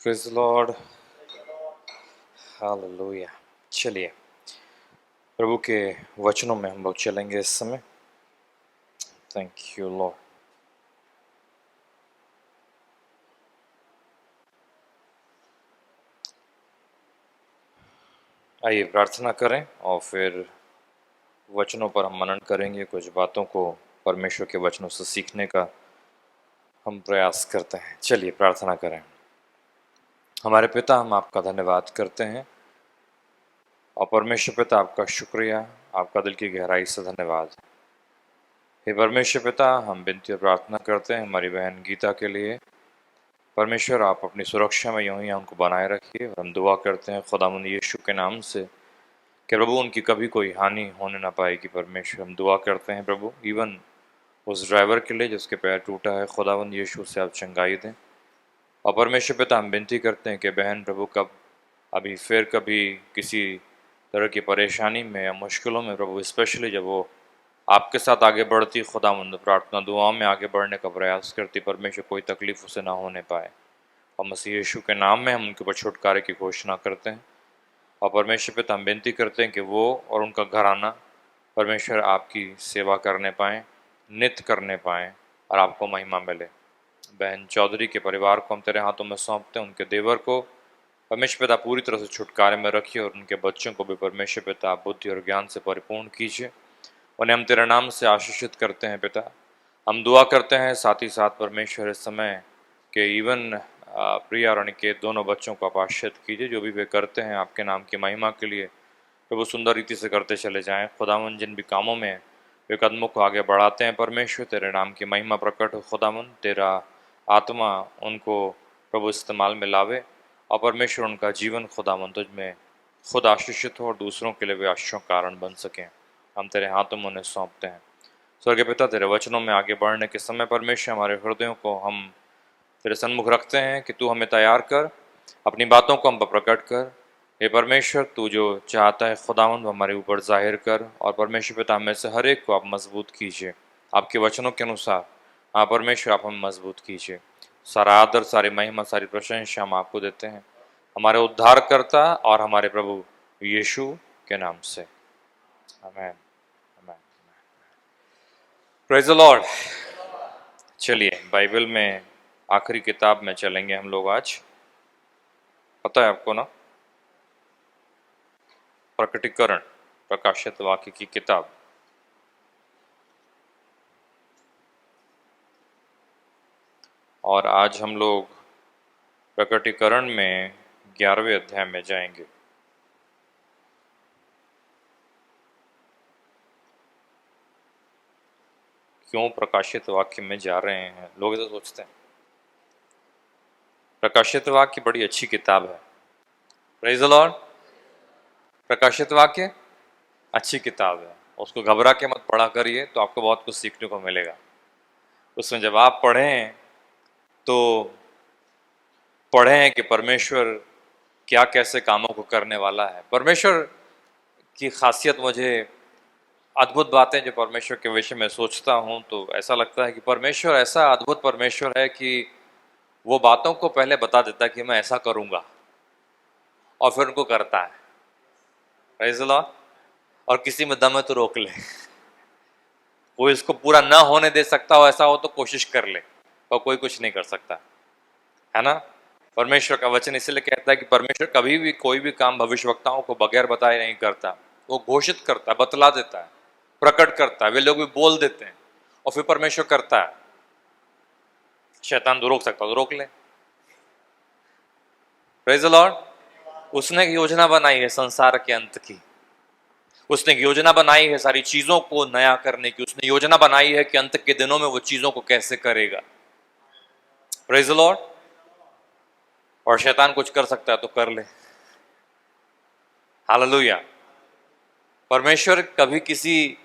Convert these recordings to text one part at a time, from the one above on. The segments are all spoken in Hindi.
Praise Lord, hallelujah. चलिए प्रभु के वचनों में हम लोग चलेंगे इस समय। Thank you Lord. आइए प्रार्थना करें और फिर वचनों पर हम मनन करेंगे। कुछ बातों को परमेश्वर के वचनों से सीखने का हम प्रयास करते हैं। चलिए प्रार्थना करें। हमारे पिता, हम आपका धन्यवाद करते हैं और परमेश्वर पिता आपका शुक्रिया, आपका दिल की गहराई से धन्यवाद। हे परमेश्वर पिता, हम विनती और प्रार्थना करते हैं हमारी बहन गीता के लिए। परमेश्वर आप अपनी सुरक्षा में यूं ही उनको बनाए रखिए और हम दुआ करते हैं खुदावंद यीशु के नाम से कि प्रभु उनकी कभी कोई हानि होने ना पाएगी। परमेश्वर हम दुआ करते हैं प्रभु इवन उस ड्राइवर के लिए जिसके पैर टूटा है, खुदावंद यीशु से आप चंगाई दें। और परमेश्वर पिता हम विनती करते हैं कि बहन प्रभु कब अभी फिर कभी किसी तरह की परेशानी में या मुश्किलों में प्रभु, स्पेशली जब वो आपके साथ आगे बढ़ती, खुदावंद प्रार्थना दुआओं में आगे बढ़ने का प्रयास करती, परमेश्वर कोई तकलीफ उसे ना होने पाए। और मसीह यीशु के नाम में हम उनके ऊपर छुटकारे की घोषणा करते हैं। और परमेश्वर पिता हम विनती करते हैं कि वो और उनका घराना परमेश्वर आपकी सेवा करने पाएँ, नित्य करने पाएँ और आपको महिमा मिले। बहन चौधरी के परिवार को हम तेरे हाथों में सौंपते हैं। उनके देवर को परमेश्वर पिता पूरी तरह से छुटकारे में रखिए और उनके बच्चों को भी परमेश्वर पिता बुद्धि और ज्ञान से परिपूर्ण कीजिए। उन्हें हम तेरे नाम से आशीषित करते हैं पिता। हम दुआ करते हैं साथ ही साथ परमेश्वर इस समय के इवन प्रिया और अनिकेत दोनों बच्चों को आप आशीषित कीजिए। जो भी वे करते हैं आपके नाम की महिमा के लिए प्रभु सुंदर रीति से करते चले जाएं। खुदावन जिन भी कामों में वे कदमों को आगे बढ़ाते हैं, परमेश्वर तेरे नाम की महिमा प्रकट हो। खुदावन तेरा आत्मा उनको प्रभु इस्तेमाल में लावे और परमेश्वर उनका जीवन खुदावन तुझ में खुद आशीषित हो और दूसरों के लिए वे आशीषों का कारण बन सकें। हम तेरे हाथों में उन्हें सौंपते हैं। स्वर्गीय पिता, तेरे वचनों में आगे बढ़ने के समय परमेश्वर हमारे हृदयों को हम तेरे सन्मुख रखते हैं कि तू हमें तैयार कर, अपनी बातों को हम पर प्रकट कर। हे परमेश्वर, तू जो चाहता है खुदावंद हमारे ऊपर जाहिर कर और परमेश्वर पिता में से हर एक को आप मजबूत कीजिए आपके वचनों के अनुसार। हाँ परमेश्वर, आप हमें मजबूत कीजिए। सारा आदर, सारी महिमा, सारी प्रशंसा हम आपको देते हैं हमारे उद्धारकर्ता और हमारे प्रभु यीशु के नाम से, आमीन। Praise the Lord. चलिए बाइबल में आखिरी किताब में चलेंगे हम लोग आज। पता है आपको ना, प्रकटीकरण, प्रकाशित वाक्य की किताब। और आज हम लोग प्रकटीकरण में 11वें अध्याय में जाएंगे। क्यों प्रकाशित वाक्य में जा रहे हैं? लोग ऐसा सोचते हैं। प्रकाशित वाक्य बड़ी अच्छी किताब है। Praise the Lord. प्रकाशित वाक्य अच्छी किताब है, उसको घबरा के मत पढ़ा करिए, तो आपको बहुत कुछ सीखने को मिलेगा। उसमें जब आप पढ़ें तो पढ़ें कि परमेश्वर क्या कैसे कामों को करने वाला है। परमेश्वर की खासियत, मुझे अद्भुत बातें जो परमेश्वर के विषय में सोचता हूँ तो ऐसा लगता है कि परमेश्वर ऐसा अद्भुत परमेश्वर है कि वो बातों को पहले बता देता है कि मैं ऐसा करूँगा और फिर उनको करता है। Praise the Lord. और किसी में दम है तो रोक ले। वो इसको पूरा ना होने दे सकता हो, ऐसा हो तो कोशिश कर ले, और कोई कुछ नहीं कर सकता, है ना। परमेश्वर का वचन इसलिए कहता है कि परमेश्वर कभी भी कोई भी काम भविष्यवक्ताओं को बगैर बताए नहीं करता। वो घोषित करता है, बतला देता है, प्रकट करता है। वे लोग भी बोल देते हैं और फिर परमेश्वर करता है। शैतान तो रोक सकता, तो रोक ले। Praise the Lord. उसने एक योजना बनाई है संसार के अंत की। उसने एक योजना बनाई है सारी चीजों को नया करने की। उसने योजना बनाई है कि अंत के दिनों में वो चीजों को कैसे करेगा। Praise the Lord. और शैतान कुछ कर सकता है तो कर ले। हालेलुया। परमेश्वर कभी किसी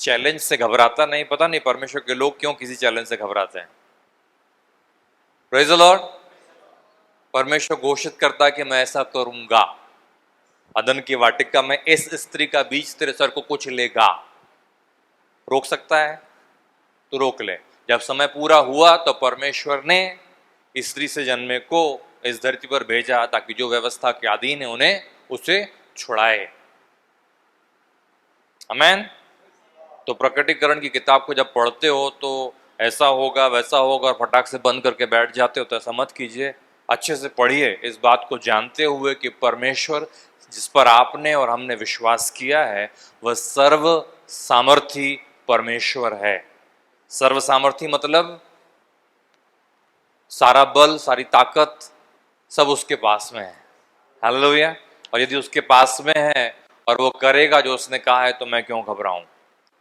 चैलेंज से घबराता नहीं। पता नहीं परमेश्वर के लोग क्यों किसी चैलेंज से घबराते हैं। Praise the Lord. परमेश्वर घोषित करता है कि मैं ऐसा करूंगा। अदन की वाटिका में इस स्त्री का बीज तेरे सर को कुछ लेगा। रोक सकता है तो रोक ले। जब समय पूरा हुआ तो परमेश्वर ने स्त्री से जन्मे को इस धरती पर भेजा ताकि जो व्यवस्था के अधीन है उन्हें उसे छुड़ाए। आमीन। तो प्रकटीकरण की किताब को जब पढ़ते हो तो ऐसा होगा वैसा होगा और फटाक से बंद करके बैठ जाते हो, तो ऐसा मत कीजिए। अच्छे से पढ़िए, इस बात को जानते हुए कि परमेश्वर जिस पर आपने और हमने विश्वास किया है वह सर्व सामर्थी परमेश्वर है। सर्व सामर्थी मतलब सारा बल, सारी ताकत सब उसके पास में है। हालेलुया। और यदि उसके पास में है और वो करेगा जो उसने कहा है तो मैं क्यों घबराऊं।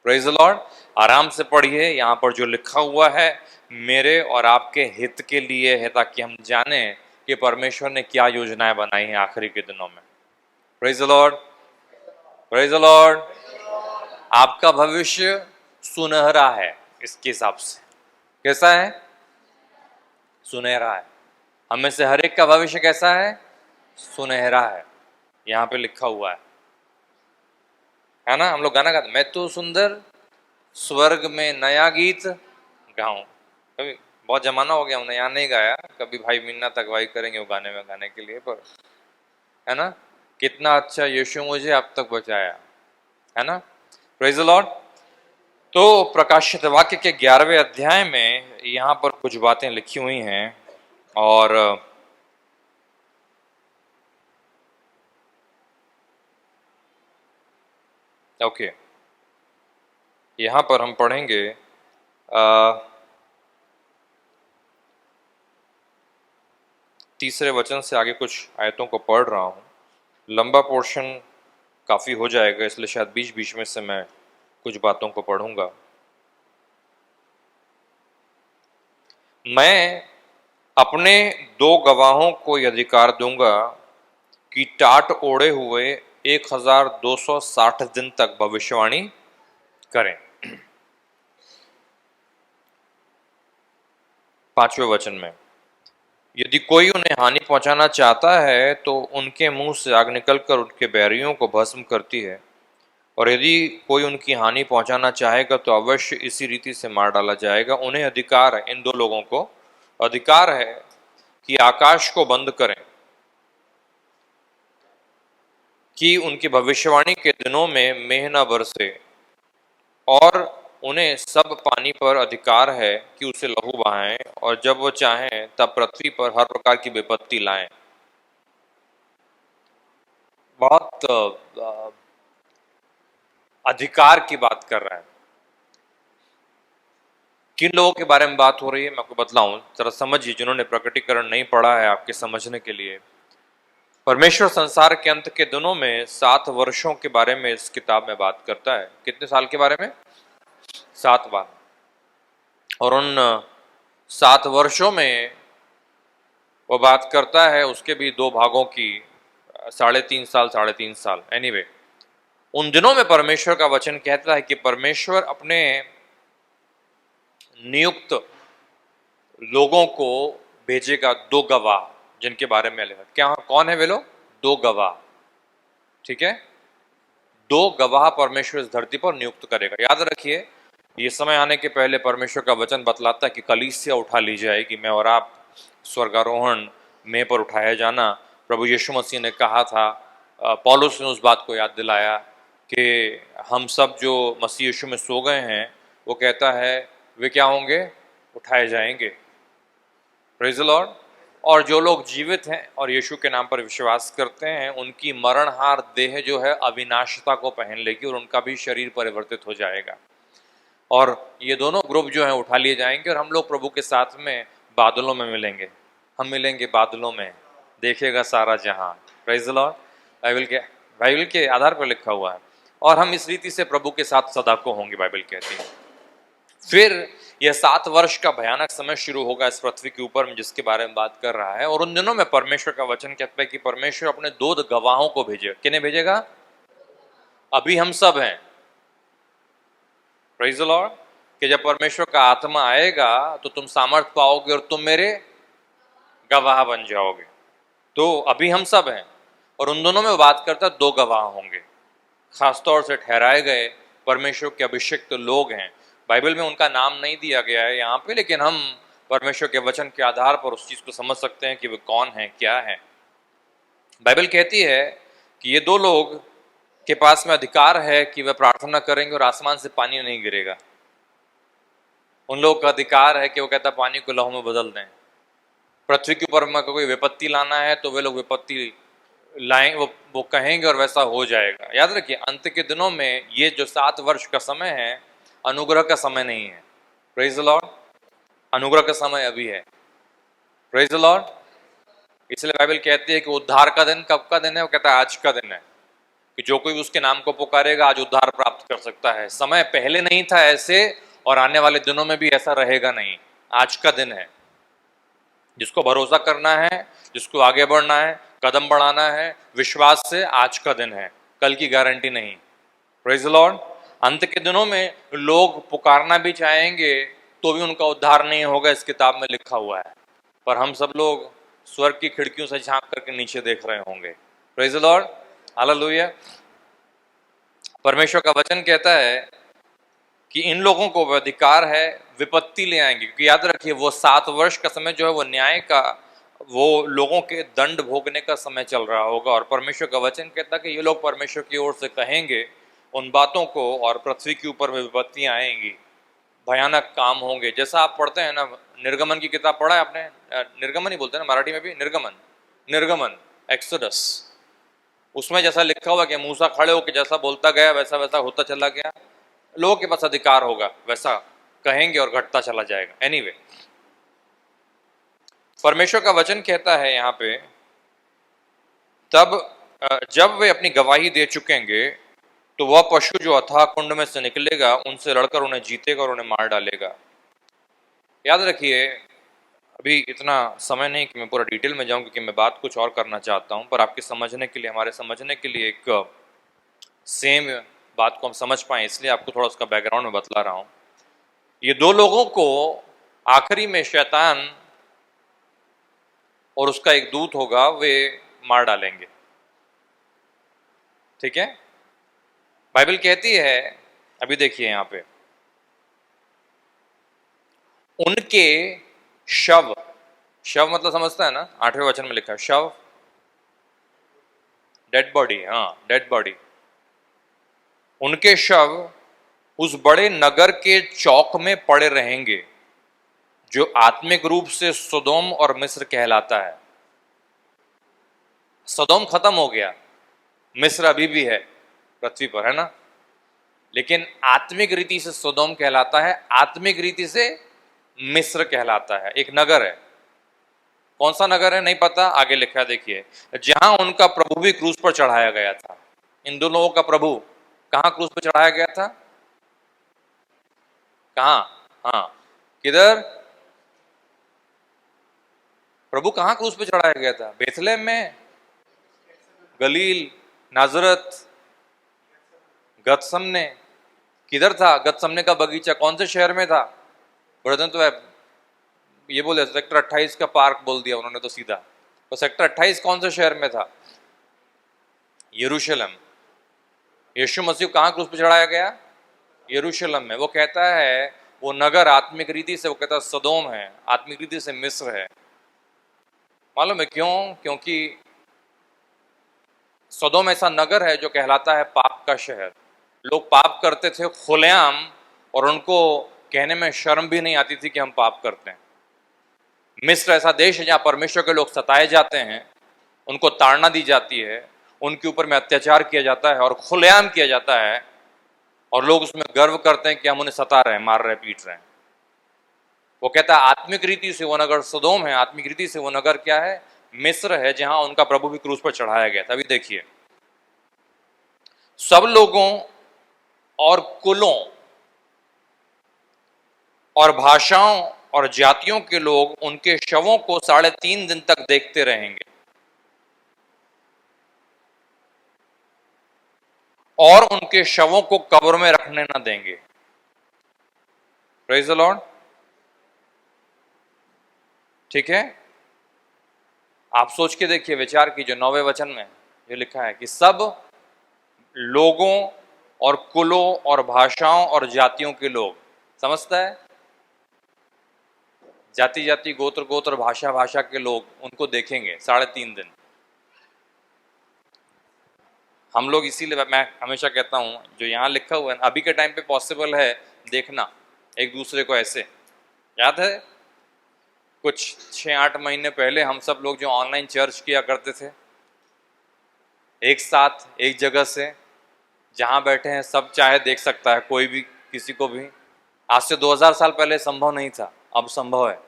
Praise the Lord. आराम से पढ़िए, यहाँ पर जो लिखा हुआ है मेरे और आपके हित के लिए है, ताकि हम जाने कि परमेश्वर ने क्या योजनाएं बनाई हैं आखिरी के दिनों में। Praise the lord, praise the Lord. आपका भविष्य सुनहरा है इसके हिसाब से। कैसा है? सुनहरा है। हमें से हर एक का भविष्य कैसा है? सुनहरा है। यहाँ पे लिखा हुआ है ना। हम लोग गाना गाते, मैं तो सुंदर स्वर्ग में नया गीत गाऊं। कभी बहुत जमाना हो गया हमने यहाँ नहीं गाया, कभी भाई मिन्नत अगवाई करेंगे वो गाने में गाने के लिए, पर है ना, कितना अच्छा यीशु मुझे अब तक बचाया, है ना। Praise the Lord. तो प्रकाशित वाक्य के 11वें अध्याय में यहाँ पर कुछ बातें लिखी हुई हैं और ओके, यहाँ पर हम पढ़ेंगे तीसरे वचन से आगे कुछ आयतों को पढ़ रहा हूँ। लंबा पोर्शन काफ़ी हो जाएगा, इसलिए शायद बीच बीच में से मैं कुछ बातों को पढ़ूंगा। मैं अपने 2 गवाहों को यह अधिकार दूंगा कि टाट ओढ़े हुए 1260 दिन तक भविष्यवाणी करें। 5वें वचन में, यदि कोई उन्हें हानि पहुंचाना चाहता है तो उनके मुंह से आग निकलकर उनके बैरियों को भस्म करती है, और यदि कोई उनकी हानि पहुंचाना चाहेगा तो अवश्य इसी रीति से मार डाला जाएगा। उन्हें अधिकार है, इन 2 लोगों को अधिकार है कि आकाश को बंद करें, कि उनकी भविष्यवाणी के दिनों में मेह न बरसे, और उन्हें सब पानी पर अधिकार है कि उसे लहू बहाएं, और जब वो चाहें तब पृथ्वी पर हर प्रकार की विपत्ति लाएं। बहुत अधिकार की बात कर रहा है। किन लोगों के बारे में बात हो रही है मैं आपको बतलाऊं, जरा समझिए, जिन्होंने प्रकटीकरण नहीं पढ़ा है आपके समझने के लिए। परमेश्वर संसार के अंत के दिनों में 7 वर्षों के बारे में इस किताब में बात करता है। कितने साल के बारे में? 7 बार। और उन 7 वर्षों में वो बात करता है उसके भी 2 भागों की, 3.5 साल 3.5 साल। एनीवे, उन दिनों में परमेश्वर का वचन कहता है कि परमेश्वर अपने नियुक्त लोगों को भेजेगा 2 गवाह, जिनके बारे में लिखा। क्या कौन है वे लोग? 2 गवाह। ठीक है, 2 गवाह परमेश्वर इस धरती पर नियुक्त करेगा। याद रखिए, ये समय आने के पहले परमेश्वर का वचन बतलाता है कि कलीसिया उठा ली जाएगी, मैं और आप स्वर्गारोहण में पर उठाया जाना। प्रभु यीशु मसीह ने कहा था, पौलुस ने उस बात को याद दिलाया कि हम सब जो मसीह यीशु में सो गए हैं, वो कहता है वे क्या होंगे? उठाए जाएंगे। Praise the Lord. और जो लोग जीवित हैं और यीशु के नाम पर विश्वास करते हैं, उनकी मरणहार देह जो है अविनाशता को पहन लेगी और उनका भी शरीर परिवर्तित हो जाएगा। और ये दोनों ग्रुप जो हैं उठा लिए जाएंगे और हम लोग प्रभु के साथ में बादलों में मिलेंगे। हम मिलेंगे बादलों में, देखेगा सारा जहां। Praise the Lord. बाइबल के आधार पर लिखा हुआ है। और हम इस रीति से प्रभु के साथ सदा को होंगे, बाइबल कहती है। फिर यह 7 वर्ष का भयानक समय शुरू होगा इस पृथ्वी के ऊपर में, जिसके बारे में बात कर रहा है। और उन दिनों में परमेश्वर का वचन कहता है कि परमेश्वर अपने 2 गवाहों को भेजेगा। किन्हें भेजेगा? अभी हम सब हैं। Praise the Lord. कि जब परमेश्वर का आत्मा आएगा तो तुम सामर्थ पाओगे और तुम मेरे गवाह बन जाओगे। तो अभी हम सब हैं। और उन दोनों में बात करता है 2 गवाह होंगे, खासतौर से ठहराए गए परमेश्वर के अभिषिक्त लोग हैं। बाइबल में उनका नाम नहीं दिया गया है यहाँ पे, लेकिन हम परमेश्वर के वचन के आधार पर उस चीज को समझ सकते हैं कि वे कौन है, क्या है। बाइबल कहती है कि ये दो लोग के पास में अधिकार है कि वे प्रार्थना करेंगे और आसमान से पानी नहीं गिरेगा। उन लोगों का अधिकार है कि वो कहता पानी को लहू में बदल दें। पृथ्वी के ऊपर में कोई विपत्ति लाना है तो वे लोग विपत्ति लाएं, वो कहेंगे और वैसा हो जाएगा। याद रखिए, अंत के दिनों में ये जो 7 वर्ष का समय है, अनुग्रह का समय नहीं है। Praise the Lord. अनुग्रह का समय अभी है। Praise the Lord. इसलिए बाइबल कहती है कि उद्धार का दिन कब का दिन है? वो कहता है आज का दिन है, कि जो कोई उसके नाम को पुकारेगा आज उद्धार प्राप्त कर सकता है। समय पहले नहीं था ऐसे, और आने वाले दिनों में भी ऐसा रहेगा नहीं। आज का दिन है। जिसको भरोसा करना है, जिसको आगे बढ़ना है, कदम बढ़ाना है विश्वास से, आज का दिन है, कल की गारंटी नहीं। Praise the Lord. अंत के दिनों में लोग पुकारना भी चाहेंगे तो भी उनका उद्धार नहीं होगा, इस किताब में लिखा हुआ है। पर हम सब लोग स्वर्ग की खिड़कियों से झांक करके नीचे देख रहे होंगे। Praise the Lord. हालेलुया। परमेश्वर का वचन कहता है कि इन लोगों को वह अधिकार है, विपत्ति ले आएंगे। क्योंकि याद रखिए, वो 7 वर्ष का समय जो है वो न्याय का, वो लोगों के दंड भोगने का समय चल रहा होगा। और परमेश्वर का वचन कहता है कि ये लोग परमेश्वर की ओर से कहेंगे उन बातों को, और पृथ्वी के ऊपर में विपत्तियां आएंगी, भयानक काम होंगे। जैसा आप पढ़ते हैं ना, निर्गमन की किताब पढ़ा है आपने? निर्गमन ही बोलते हैं ना मराठी में भी, निर्गमन, एक्सोडस। उसमें जैसा लिखा हुआ कि मूसा खड़े होकर जैसा बोलता गया वैसा वैसा होता चला गया। लोगों के पास अधिकार होगा, वैसा कहेंगे और घटता चला जाएगा। एनीवे, परमेश्वर का वचन कहता है यहाँ पे, तब जब वे अपनी गवाही दे चुकेंगे तो वह पशु जो अथाह कुंड में से निकलेगा उनसे लड़कर उन्हें जीतेगा और उन्हें मार डालेगा। याद रखिए, अभी इतना समय नहीं कि मैं पूरा डिटेल में जाऊं, क्योंकि मैं बात कुछ और करना चाहता हूं, पर आपके समझने के लिए, हमारे समझने के लिए एक सेम बात को हम समझ पाए, इसलिए आपको थोड़ा उसका बैकग्राउंड में बतला रहा हूं। ये दो लोगों को आखिरी में शैतान और उसका एक दूत होगा, वे मार डालेंगे। ठीक है। बाइबल कहती है, अभी देखिए यहां पे, उनके शव, शव मतलब समझता है ना, 8वें वचन में लिखा है शव, डेड बॉडी। हाँ, डेड बॉडी। उनके शव उस बड़े नगर के चौक में पड़े रहेंगे जो आत्मिक रूप से सदोम और मिस्र कहलाता है। सदोम खत्म हो गया, मिस्र अभी भी है पृथ्वी पर, है ना, लेकिन आत्मिक रीति से सदोम कहलाता है, आत्मिक रीति से मिस्र कहलाता है। एक नगर है, कौन सा नगर है नहीं पता, आगे लिखा है देखिए, जहां उनका प्रभु भी क्रूस पर चढ़ाया गया था। इन दोनों लोगों का प्रभु कहां क्रूस पर चढ़ाया गया था? कहां? हाँ, किधर? प्रभु कहां क्रूस पर चढ़ाया गया था? बेथलेहम में, गलील, नाजरत, गतसमने। किधर था गतसमने का बगीचा? कौन से शहर में था? ब्रदर तो ये बोले सेक्टर 28 का पार्क बोल दिया उन्होंने तो सीधा। तो सेक्टर 28 कौन से शहर में था? यरूशलेम। यीशु मसीह कहां क्रूस पर चढ़ाया गया? यरूशलेम में। वो कहता है वो नगर आत्मिक रीति से, वो कहता है सदोम है, आत्मिक रीति से मिस्र है। मालूम है क्यों? क्योंकि सदोम ऐसा नगर है जो कहलाता है पाप का शहर। लोग पाप करते थे खुलेआम, और उनको कहने में शर्म भी नहीं आती थी कि हम पाप करते हैं। मिस्र ऐसा देश है जहां परमेश्वर के लोग सताए जाते हैं, उनको ताड़ना दी जाती है, उनके ऊपर में अत्याचार किया जाता है और खुलेआम किया जाता है, और लोग उसमें गर्व करते हैं कि हम उन्हें सता रहे हैं, मार रहे हैं, पीट रहे हैं। वो कहता है आत्मिक रीति से वो नगर सदोम है, आत्मिक रीति से वो नगर क्या है? मिस्र है, जहां उनका प्रभु भी क्रूस पर चढ़ाया गया था। अभी देखिए, सब लोगों और कुलों और भाषाओं और जातियों के लोग उनके शवों को 3.5 दिन तक देखते रहेंगे और उनके शवों को कब्र में रखने न देंगे। Praise the Lord. ठीक है, आप सोच के देखिए, विचार कीजिए, 9वें वचन में ये लिखा है कि सब लोगों और कुलों और भाषाओं और जातियों के लोग। समझता है? जाति जाति गोत्र गोत्र भाषा भाषा के लोग उनको देखेंगे 3.5 दिन। हम लोग इसीलिए मैं हमेशा कहता हूँ जो यहाँ लिखा हुआ है अभी के टाइम पे पॉसिबल है देखना एक दूसरे को ऐसे। याद है कुछ 6-8 महीने पहले हम सब लोग जो ऑनलाइन चर्च किया करते थे एक साथ एक जगह से, जहाँ बैठे हैं सब चाहे देख सकता है कोई भी किसी को भी। आज से 2000 साल पहले संभव नहीं था, अब संभव है।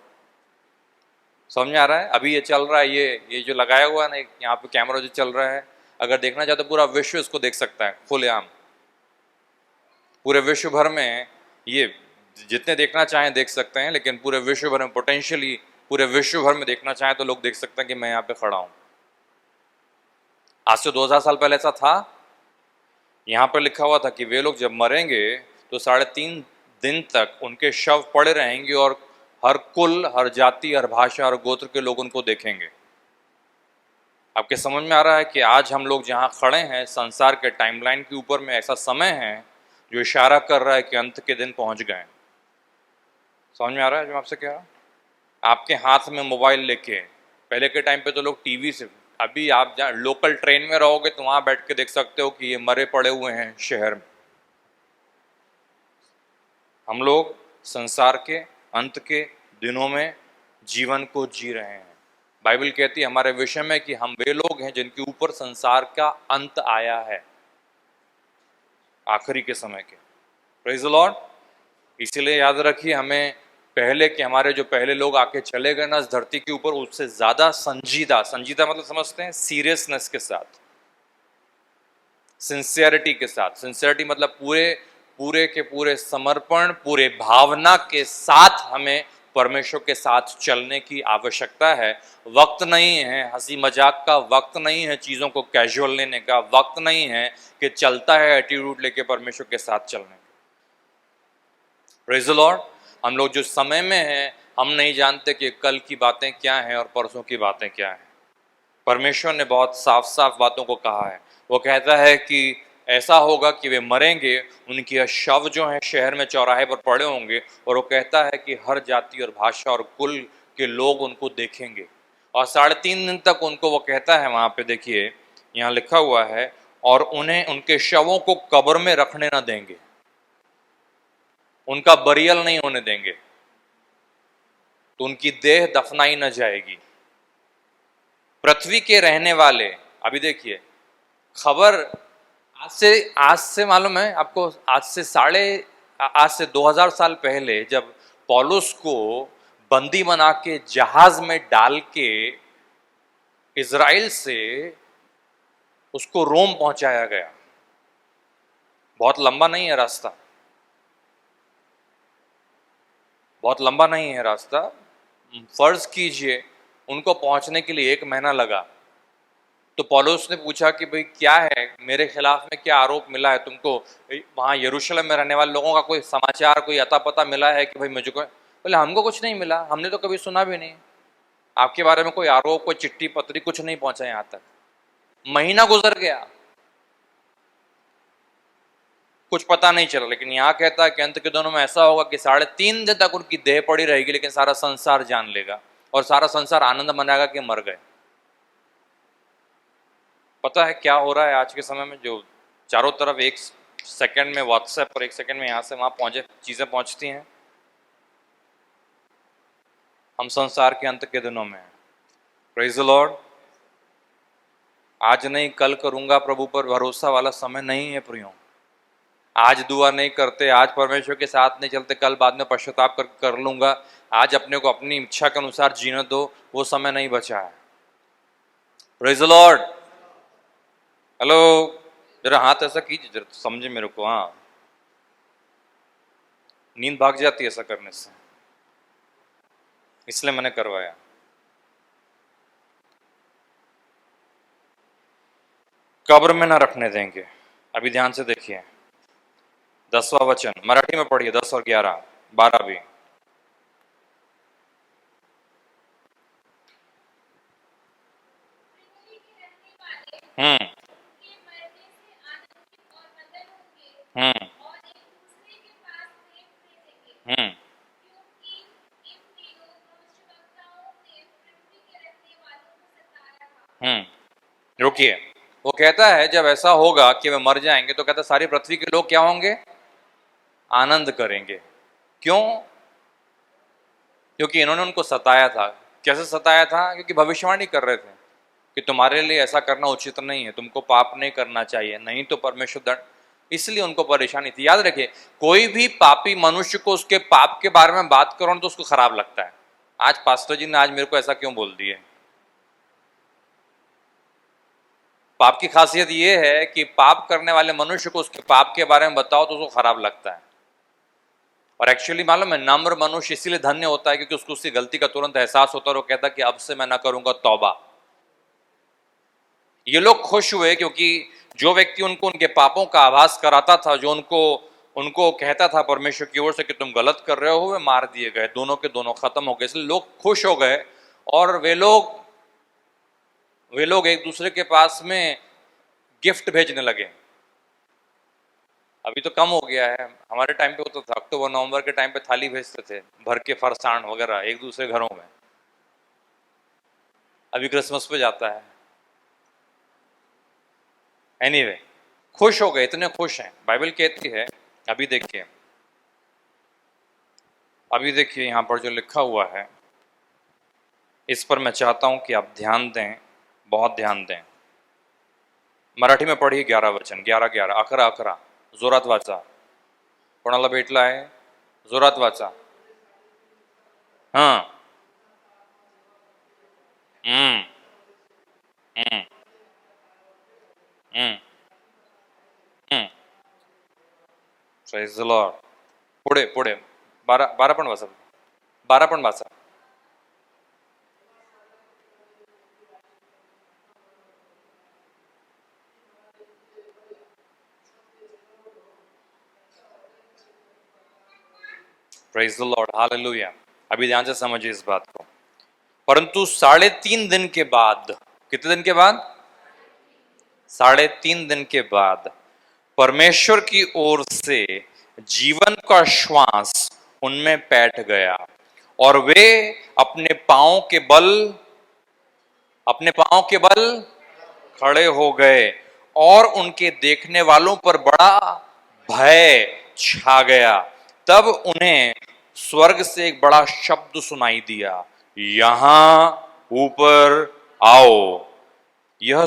समझ में आ रहा है? अभी ये चल रहा है, ये जो लगाया हुआ है ना यहाँ पे कैमरा जो चल रहा है, अगर देखना चाहते तो पूरा विश्व इसको देख सकता है खुलेआम। पूरे विश्व भर में ये जितने देखना चाहें देख सकते हैं, लेकिन पूरे विश्व भर में पोटेंशियली पूरे विश्व भर में देखना चाहें तो लोग देख सकते हैं कि मैं यहाँ पे खड़ा हूँ। आज से 2000 साल पहले ऐसा था। यहाँ पर लिखा हुआ था कि वे लोग जब मरेंगे तो 3.5 दिन तक उनके शव पड़े रहेंगे और हर कुल, हर जाति, हर भाषा और गोत्र के लोग उनको देखेंगे। आपके समझ में आ रहा है कि आज हम लोग जहाँ खड़े हैं संसार के टाइमलाइन के ऊपर में ऐसा समय है जो इशारा कर रहा है कि अंत के दिन पहुंच गए। समझ में आ रहा है जो आपसे कह रहा हूं? आपके हाथ में मोबाइल लेके, पहले के टाइम पे तो लोग टीवी से, अभी आप जहाँ लोकल ट्रेन में रहोगे तो वहां बैठ के देख सकते हो कि ये मरे पड़े हुए हैं शहर में। हम लोग संसार के अंत के दिनों में जीवन को जी रहे हैं। बाइबल कहती है हमारे विषय में कि हम वे लोग हैं जिनके ऊपर संसार का अंत आया है, आखिरी के समय के। Praise the Lord. इसीलिए याद रखिए हमें पहले के हमारे जो पहले लोग आके चले गए ना इस धरती के ऊपर, उससे ज्यादा संजीदा, संजीदा मतलब समझते हैं सीरियसनेस के साथ, सिंसियरिटी के साथ। सिंसियरिटी मतलब पूरे पूरे के पूरे समर्पण, पूरे भावना के साथ हमें परमेश्वर के साथ चलने की आवश्यकता है। वक्त नहीं है हंसी मजाक का, वक्त नहीं है चीज़ों को कैजुअल लेने का, वक्त नहीं है कि चलता है एटीट्यूड लेके परमेश्वर के साथ चलने का। Praise the Lord. हम लोग जो समय में हैं हम नहीं जानते कि कल की बातें क्या हैं और परसों की बातें क्या हैं। परमेश्वर ने बहुत साफ साफ बातों को कहा है। वो कहता है कि ऐसा होगा कि वे मरेंगे, उनके शव जो हैं शहर में चौराहे पर पड़े होंगे, और वो कहता है कि हर जाति और भाषा और कुल के लोग उनको देखेंगे। और 3.5 दिन तक उनको, वो कहता है वहाँ पे देखिए यहाँ लिखा हुआ है, और उन्हें उनके शवों को कब्र में रखने ना देंगे, उनका बरियल नहीं होने देंगे, तो उनकी देह दफनाई न जाएगी। पृथ्वी के रहने वाले, अभी देखिए खबर आज से मालूम है आपको, आज से 2000 साल पहले जब पौलुस को बंदी बना के जहाज में डाल के इजराइल से उसको रोम पहुंचाया गया। बहुत लंबा नहीं है रास्ता, बहुत लंबा नहीं है रास्ता। फर्ज कीजिए उनको पहुंचने के लिए 1 महीना लगा। तो पौलुस ने पूछा कि भाई क्या है, मेरे खिलाफ में क्या आरोप मिला है तुमको? वहाँ यरूशलेम में रहने वाले लोगों का कोई समाचार, कोई अता पता मिला है कि भाई मुझको? बोले हमको कुछ नहीं मिला, हमने तो कभी सुना भी नहीं आपके बारे में कोई आरोप, कोई चिट्ठी पत्री कुछ नहीं पहुंचा यहाँ तक। महीना गुजर गया, कुछ पता नहीं चला। लेकिन यहाँ कहता है कि अंत के दिनों में ऐसा होगा कि 3.5 दिन तक उनकी देह पड़ी रहेगी, लेकिन सारा संसार जान लेगा और सारा संसार आनंद मनाएगा कि मर गए। पता है क्या हो रहा है आज के समय में? जो चारों तरफ 1 सेकंड में व्हाट्सएप पर 1 सेकंड में यहाँ से वहाँ पहुँचे चीज़ें पहुँचती हैं। हम संसार के अंत के दिनों में हैं। Praise the Lord. आज नहीं कल करूँगा प्रभु पर भरोसा वाला समय नहीं है प्रियो। आज दुआ नहीं करते, आज परमेश्वर के साथ नहीं चलते, कल बाद में पश्चाताप कर लूँगा। आज अपने को अपनी इच्छा के अनुसार जीने दो, वो समय नहीं बचा है। Praise the Lord. हेलो, जरा हाथ ऐसा कीजिए, जरा समझे मेरे को। हाँ, नींद भाग जाती है ऐसा करने से, इसलिए मैंने करवाया। कब्र में ना रखने देंगे। अभी ध्यान से देखिए 10वां वचन, मराठी में पढ़िए 10 और 11, 12 भी। हम्म हम्म हम्म रुकिए, वो कहता है जब ऐसा होगा कि वे मर जाएंगे तो कहता है सारी पृथ्वी के लोग क्या होंगे? आनंद करेंगे। क्यों? क्योंकि इन्होंने उनको सताया था। कैसे सताया था? क्योंकि भविष्यवाणी कर रहे थे कि तुम्हारे लिए ऐसा करना उचित नहीं है, तुमको पाप नहीं करना चाहिए, नहीं तो परमेश्वर दंड, इसलिए उनको परेशानी थी। याद रखिए, कोई भी पापी मनुष्य को उसके पाप के बारे में बात करो तो उसको खराब लगता है। आज पास्टर जी ने आज मेरे को ऐसा क्यों बोल दिया? पाप की खासियत यह है कि पाप करने वाले मनुष्य को उसके पाप के बारे में बताओ तो उसको खराब लगता है। और एक्चुअली मालूम है, नम्र मनुष्य इसीलिए धन्य होता है क्योंकि उसको उसकी गलती का तुरंत एहसास होता है और वो कहता है कि अब से मैं ना करूंगा तौबा। ये लोग खुश हुए क्योंकि जो व्यक्ति उनको उनके पापों का आभास कराता था, जो उनको उनको कहता था परमेश्वर की ओर से कि तुम गलत कर रहे हो, वे मार दिए गए, दोनों के दोनों खत्म हो गए। इसलिए लोग खुश हो गए और वे लोग एक दूसरे के पास में गिफ्ट भेजने लगे। अभी तो कम हो गया है, हमारे टाइम पे होता था, अक्टूबर नवंबर के टाइम पे थाली भेजते थे भर के फरसाण वगैरह एक दूसरे घरों में। अभी क्रिसमस पे जाता है। एनीवे, खुश हो गए, इतने खुश हैं। बाइबल कहती है, अभी देखिए यहां पर जो लिखा हुआ है, इस पर मैं चाहता हूं कि आप ध्यान दें, बहुत ध्यान दें। मराठी में पढ़िए 11 वचन, 11 11 11 जोरात वाचा। कोणाला भेटला आहे? जोरात वाचा। हां. हम्म हम्म हम्म हम्म प्रेज द लॉर्ड. पुढे पुढे 12 पण वाचा. 12 पण वाचा. Praise the Lord, hallelujah. अभी ध्यान से समझिए इस बात को। परंतु 3.5 दिन के बाद, कितने दिन के बाद? 3.5 दिन के बाद परमेश्वर की ओर से जीवन का श्वास उनमें बैठ गया और वे अपने पांव के बल खड़े हो गए और उनके देखने वालों पर बड़ा भय छा गया। तब उन्हें स्वर्ग से एक बड़ा शब्द सुनाई दिया, यहां ऊपर आओ। यह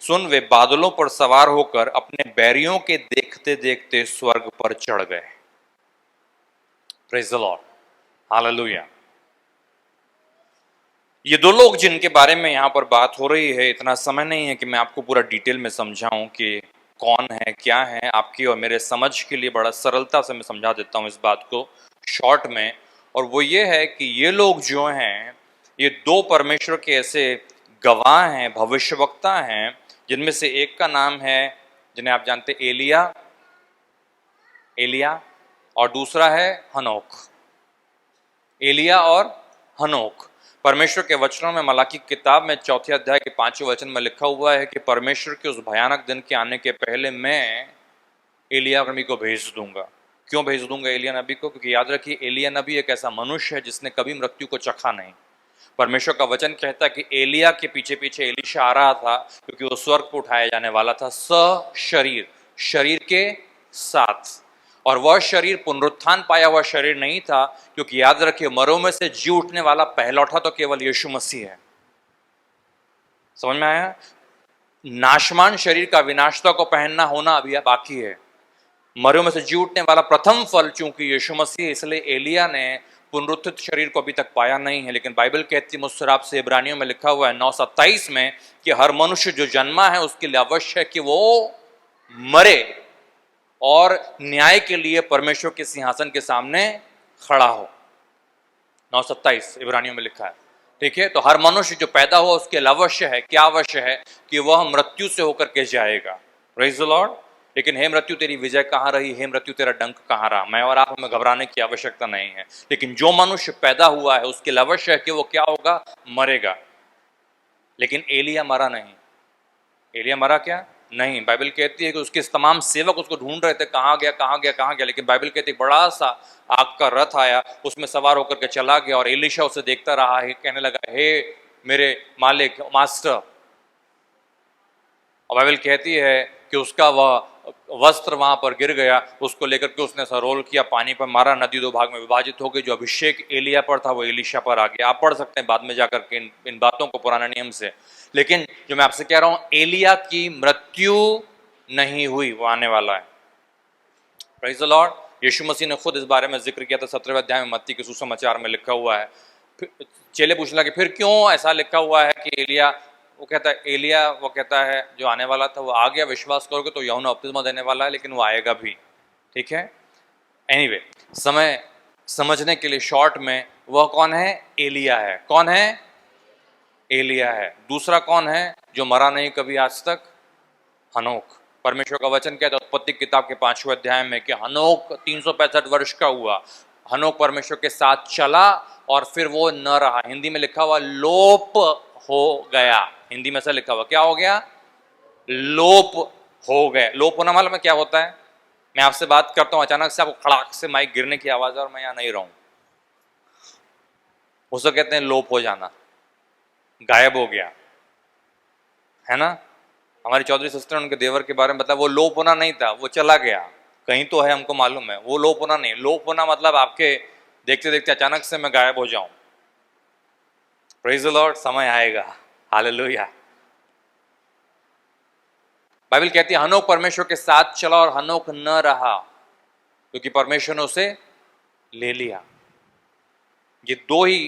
सुन वे बादलों पर सवार होकर अपने बैरियों के देखते देखते स्वर्ग पर चढ़ गए। Praise the Lord, hallelujah. ये दो लोग जिनके बारे में यहां पर बात हो रही है, इतना समय नहीं है कि मैं आपको पूरा डिटेल में समझाऊं कि कौन है क्या है। आपकी और मेरे समझ के लिए बड़ा सरलता से मैं समझा देता हूं इस बात को शॉर्ट में। और वो ये है कि ये लोग जो हैं, ये दो परमेश्वर के ऐसे गवाह हैं, भविष्यवक्ता हैं, जिनमें से एक का नाम है, जिन्हें आप जानते, एलिया, और दूसरा है हनोक। एलिया और हनोक। परमेश्वर के वचनों में मलाकी किताब में 4 अध्याय के 5वें वचन में लिखा हुआ है कि परमेश्वर के उस भयानक दिन के आने के पहले मैं एलिया नबी को भेज दूंगा। क्यों भेज दूंगा एलिया नबी को? क्योंकि याद रखिए, एलिया नबी एक ऐसा मनुष्य है जिसने कभी मृत्यु को चखा नहीं। परमेश्वर का वचन कहता है कि एलिया के पीछे पीछे एलीशा आ रहा था क्योंकि वो स्वर्ग पर उठाया जाने वाला था शरीर के साथ। और वह शरीर पुनरुत्थान पाया हुआ शरीर नहीं था, क्योंकि याद रखिए, मरों में से जी उठने वाला पहलौठा तो केवल यीशु मसीह है। समझ में आया? नाशमान शरीर का विनाशता को पहनना होना अभी बाकी है। मरों में से जी उठने वाला प्रथम फल चूंकि यीशु मसीह, इसलिए एलिया ने पुनरुत्थित शरीर को अभी तक पाया नहीं है। लेकिन बाइबल कहती है मुझसे आपसे, इब्रानियों में लिखा हुआ है 9:27 में कि हर मनुष्य जो जन्मा है उसके लिए अवश्य है कि वो मरे और न्याय के लिए परमेश्वर के सिंहासन के सामने खड़ा हो। 9:27 इब्रानियों में लिखा है। ठीक है, तो हर मनुष्य जो पैदा हुआ उसके लिए अवश्य है, क्या अवश्य है? कि वह मृत्यु से होकर के जाएगा। Praise the Lord. लेकिन हे मृत्यु तेरी विजय कहाँ रही? हे मृत्यु तेरा डंक कहाँ रहा? मैं और आप, हमें घबराने की आवश्यकता नहीं है। लेकिन जो मनुष्य पैदा हुआ है उसके लिए अवश्य है कि वो क्या होगा? मरेगा। लेकिन एलिया मरा नहीं। एलिया मरा क्या? नहीं। बाइबल कहती है कि उसके तमाम सेवक उसको ढूंढ रहे थे, कहाँ गया कहाँ गया कहाँ गया। लेकिन बाइबल कहती है बड़ा सा आग का रथ आया, उसमें सवार होकर के चला गया और एलीशा उसे देखता रहा है, कहने लगा, हे मेरे मालिक, मास्टर, और बाइबल कहती है कि उसका वह वस्त्र वहां पर गिर गया, उसको लेकर के उसने ऐसा रोल किया, पानी पर मारा, नदी दो भाग में विभाजित हो गई। जो अभिषेक एलिया पर था वो एलीशा पर आ गया। आप पढ़ सकते हैं बाद में जाकर के इन बातों को पुराने नियम से। लेकिन जो मैं आपसे कह रहा हूं, एलिया की मृत्यु नहीं हुई, वो आने वाला है। Praise the lord. Yeshu Masih ने खुद इस बारे में जिक्र किया था 17वें अध्याय में, मत्ती के सुसमाचार में लिखा हुआ है। चेले पूछने लगे फिर क्यों ऐसा लिखा हुआ है कि एलिया, वो कहता है एलिया, वो कहता है जो आने वाला था वो आ गया, विश्वास करोगे तो यूहन्ना बपतिस्मा देने वाला है, लेकिन वो आएगा भी। ठीक है, एनीवे समय समझने के लिए शॉर्ट में, वह कौन है? एलिया है। कौन है? एलिया है। दूसरा कौन है जो मरा नहीं कभी आज तक? हनोक। परमेश्वर का वचन कहता है उत्पत्ति किताब के 5वें अध्याय में कि हनोक 365 वर्ष का हुआ। हनोक परमेश्वर के साथ चला और फिर वो न रहा। हिंदी में लिखा हुआ लोप हो गया। हिंदी में ऐसा लिखा हुआ, क्या हो गया? लोप हो गए। लोप होना मालूम है क्या होता है? मैं आपसे बात करता हूं, अचानक से आपको खड़ाक से माइक गिरने की आवाज है और मैं यहां नहीं रहूं, उसको कहते हैं लोप हो जाना, गायब हो गया, है ना। हमारी चौधरी सिस्टर उनके देवर के बारे में बताया, वो लोप होना नहीं था, वो चला गया कहीं तो है, हमको मालूम है। वो लोप होना नहीं। लोप होना मतलब आपके देखते देखते अचानक से मैं गायब हो जाऊं। Praise the Lord. समय आएगा। हालेलुया। बाइबल कहती है हनोक परमेश्वर के साथ चला और हनोक न रहा क्योंकि परमेश्वर ने उसे ले लिया। ये दो ही,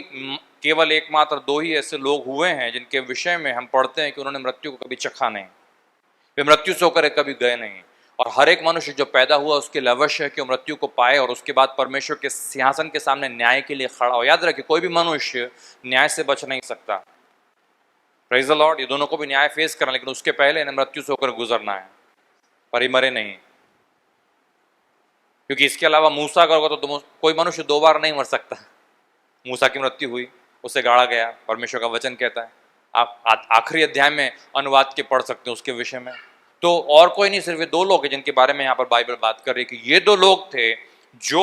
केवल एकमात्र दो ही ऐसे लोग हुए हैं जिनके विषय में हम पढ़ते हैं कि उन्होंने मृत्यु को कभी चखा नहीं, वे मृत्यु से होकर कभी गए नहीं। और हर एक मनुष्य जो पैदा हुआ उसके लिए अवश्य है कि वो मृत्यु को पाए और उसके बाद परमेश्वर के सिंहासन के सामने न्याय के लिए खड़ा हो। याद रखिए, कोई भी मनुष्य न्याय से बच नहीं सकता। Praise the Lord. ये दोनों को भी न्याय फेस करना, लेकिन उसके पहले इन्हें मृत्यु से होकर गुजरना है, पर ये मरे नहीं। क्योंकि इसके अलावा मूसा का होगा तो कोई मनुष्य 2 बार नहीं मर सकता। मूसा की मृत्यु हुई, उसे गाड़ा गया, परमेश्वर का वचन कहता है। आप आखिरी अध्याय में अनुवाद के पढ़ सकते हैं उसके विषय में। तो और कोई नहीं, सिर्फ ये 2 लोग हैं जिनके बारे में यहाँ पर बाइबल बात कर रही है कि ये 2 लोग थे जो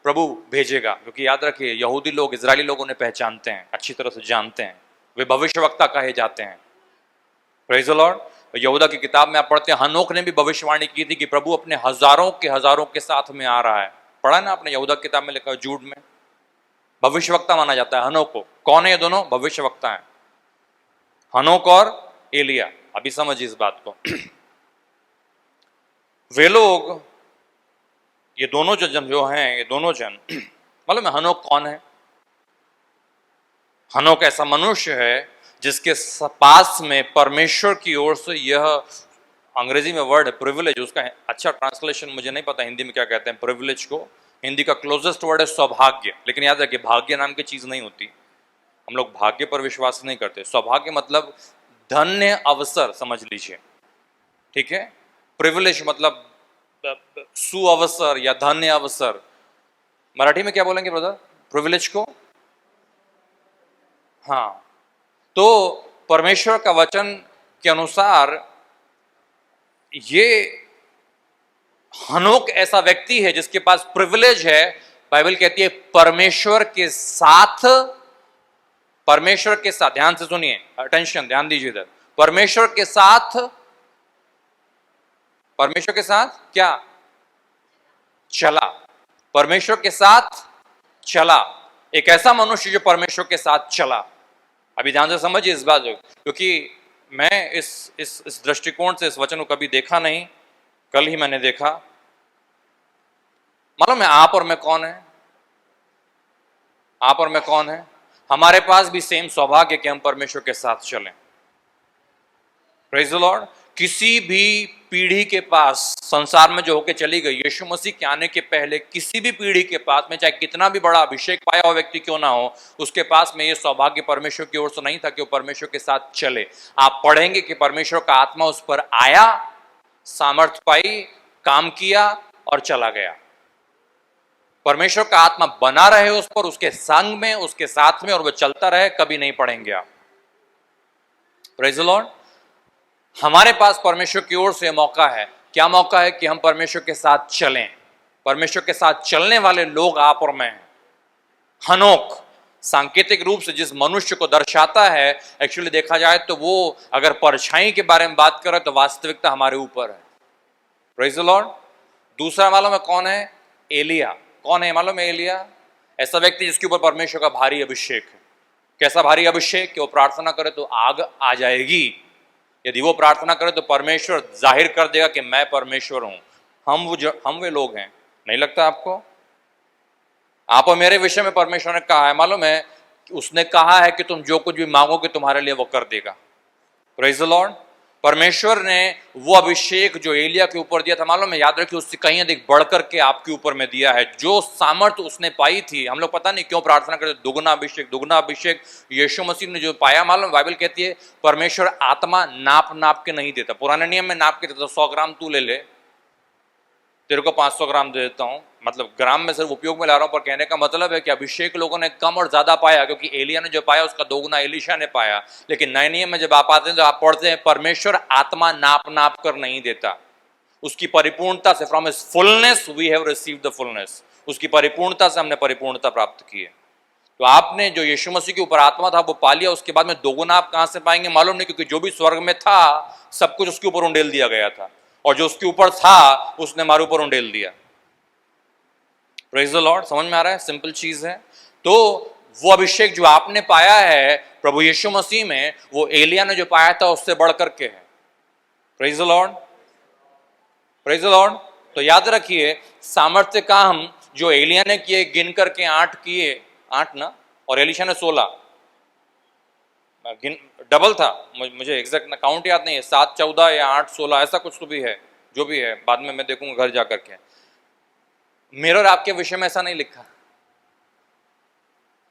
प्रभु भेजेगा। क्योंकि याद रखिए, यहूदी लोग, इजरायली लोग उन्हें पहचानते हैं, अच्छी तरह से जानते हैं, वे भविष्यवक्ता कहे जाते हैं। Praise the Lord. यहूदा की किताब में आप पढ़ते हैं हनोक ने भी भविष्यवाणी की थी कि प्रभु अपने हजारों के साथ में आ रहा है। पढ़ा ना आपने, यहूदा की किताब में लिखा है, जूड में। भविष्यवक्ता माना जाता है हनोक को। कौन है ये दोनों? भविष्यवक्ता हैं, हनोक और एलिया। अभी समझिए इस बात को। वे लोग, ये दोनों जो हैं, ये दोनों जन, मालूम है हनोक कौन है? हनोक ऐसा मनुष्य है जिसके पास में परमेश्वर की ओर से यह, अंग्रेजी में वर्ड है प्रिविलेज, उसका अच्छा ट्रांसलेशन मुझे नहीं पता हिंदी में क्या कहते हैं प्रिविलेज को। हिंदी का क्लोजेस्ट वर्ड है सौभाग्य। लेकिन याद रखिए, भाग्य नाम की चीज नहीं होती। हम लोग भाग्य पर विश्वास नहीं करते। सौभाग्य मतलब धन्य अवसर, समझ लीजिए। ठीक है। प्रिविलेज मतलब सुअवसर या धन्य अवसर। मराठी में क्या बोलेंगे ब्रदर प्रिविलेज को? हाँ, तो परमेश्वर का वचन के अनुसार ये हनोक ऐसा व्यक्ति है जिसके पास प्रिविलेज है। बाइबल कहती है परमेश्वर के साथ, ध्यान से सुनिए, अटेंशन, ध्यान दीजिए इधर। परमेश्वर के साथ क्या चला? परमेश्वर के साथ चला। एक ऐसा मनुष्य जो परमेश्वर के साथ चला। अभी ध्यान से समझिए इस बात को, क्योंकि मैं इस दृष्टिकोण से इस वचन को कभी देखा नहीं, कल ही मैंने देखा। मालूम है आप और मैं कौन है? आप और मैं कौन है? हमारे पास भी सेम सौभाग्य कि हम परमेश्वर के साथ चलें। Praise the Lord. किसी भी पीढ़ी के पास संसार में जो होके चली गई, यीशु मसीह के आने के पहले किसी भी पीढ़ी के पास में, चाहे कितना भी बड़ा अभिषेक पाया हुआ व्यक्ति क्यों ना हो, उसके पास में ये सौभाग्य परमेश्वर की ओर से नहीं था कि वो परमेश्वर के साथ चले। आप पढ़ेंगे कि परमेश्वर का आत्मा उस पर आया, सामर्थ पाई, काम किया और चला गया। परमेश्वर का आत्मा बना रहे उस पर, उसके संग में, उसके साथ में, और वह चलता रहे, कभी नहीं पढ़ेंगे आप। Praise the Lord. हमारे पास परमेश्वर की ओर से मौका है। क्या मौका है? कि हम परमेश्वर के साथ चलें। परमेश्वर के साथ चलने वाले लोग आप और मैं हैं। हनोक सांकेतिक रूप से जिस मनुष्य को दर्शाता है, एक्चुअली देखा जाए तो वो अगर परछाई के बारे में बात करें तो वास्तविकता हमारे ऊपर है। Praise the Lord. दूसरा मालूम है कौन है? एलिया। कौन है मालूम है? एलिया ऐसा व्यक्ति जिसके ऊपर परमेश्वर का भारी अभिषेक है। कैसा भारी अभिषेक कि वो प्रार्थना करे तो आग आ जाएगी। यदि वो प्रार्थना करे तो परमेश्वर जाहिर कर देगा कि मैं परमेश्वर हूं। हम वे लोग हैं, नहीं लगता आपको? आप और मेरे विषय में परमेश्वर ने कहा है मालूम है, उसने कहा है कि तुम जो कुछ भी मांगोगे तुम्हारे लिए वो कर देगा। Praise the Lord. परमेश्वर ने वो अभिषेक जो एलिया के ऊपर दिया था मालूम है, याद रखिए उससे कहीं अधिक बढ़कर के आपके ऊपर में दिया है। जो सामर्थ उसने पाई थी, हम लोग पता नहीं क्यों प्रार्थना करते दुगना अभिषेक दुगना अभिषेक। यीशु मसीह ने जो पाया मालूम, बाइबल कहती है परमेश्वर आत्मा नाप नाप के नहीं देता। पुराने नियम में नाप के देता, 100 ग्राम तू ले ले, तेरे को 500 ग्राम दे देता हूं। मतलब ग्राम में सिर्फ उपयोग में ला रहा हूं, पर कहने का मतलब है कि अभिषेक लोगों ने कम और ज्यादा पाया, क्योंकि एलिया ने जो पाया उसका दोगुना एलीशा ने पाया। लेकिन नए नियम में जब आप आते हैं तो आप पढ़ते हैं परमेश्वर आत्मा नाप नाप कर नहीं देता, उसकी परिपूर्णता से, from his fullness we have received the fullness, उसकी परिपूर्णता से हमने परिपूर्णता प्राप्त की है। तो आपने जो यीशु मसीह के ऊपर आत्मा था वो पा लिया, उसके बाद में दोगुना आप कहां से पाएंगे मालूम नहीं, क्योंकि जो भी स्वर्ग में था सब कुछ उसके ऊपर उंडेल दिया गया था, और जो उसके ऊपर था उसने हमारे ऊपर उंडेल दिया। Praise the Lord. समझ में आ रहा है? सिंपल चीज है। तो वो अभिषेक जो आपने पाया है प्रभु यीशु मसीह में, वो एलिया ने जो पाया था उससे बढ़ करके है। Praise the lord, praise the Lord. तो याद रखिए सामर्थ्य काम जो एलिया ने किए, गिन करके 8 किए, 8 ना, और एलीशा ने 16, डबल था, मुझे एग्जैक्ट ना काउंट याद नहीं है, 7 14 या 8 16 ऐसा कुछ तो भी है, जो भी है बाद में मैं देखूंगा घर जाकर के। मेरे और आपके विषय में ऐसा नहीं लिखा।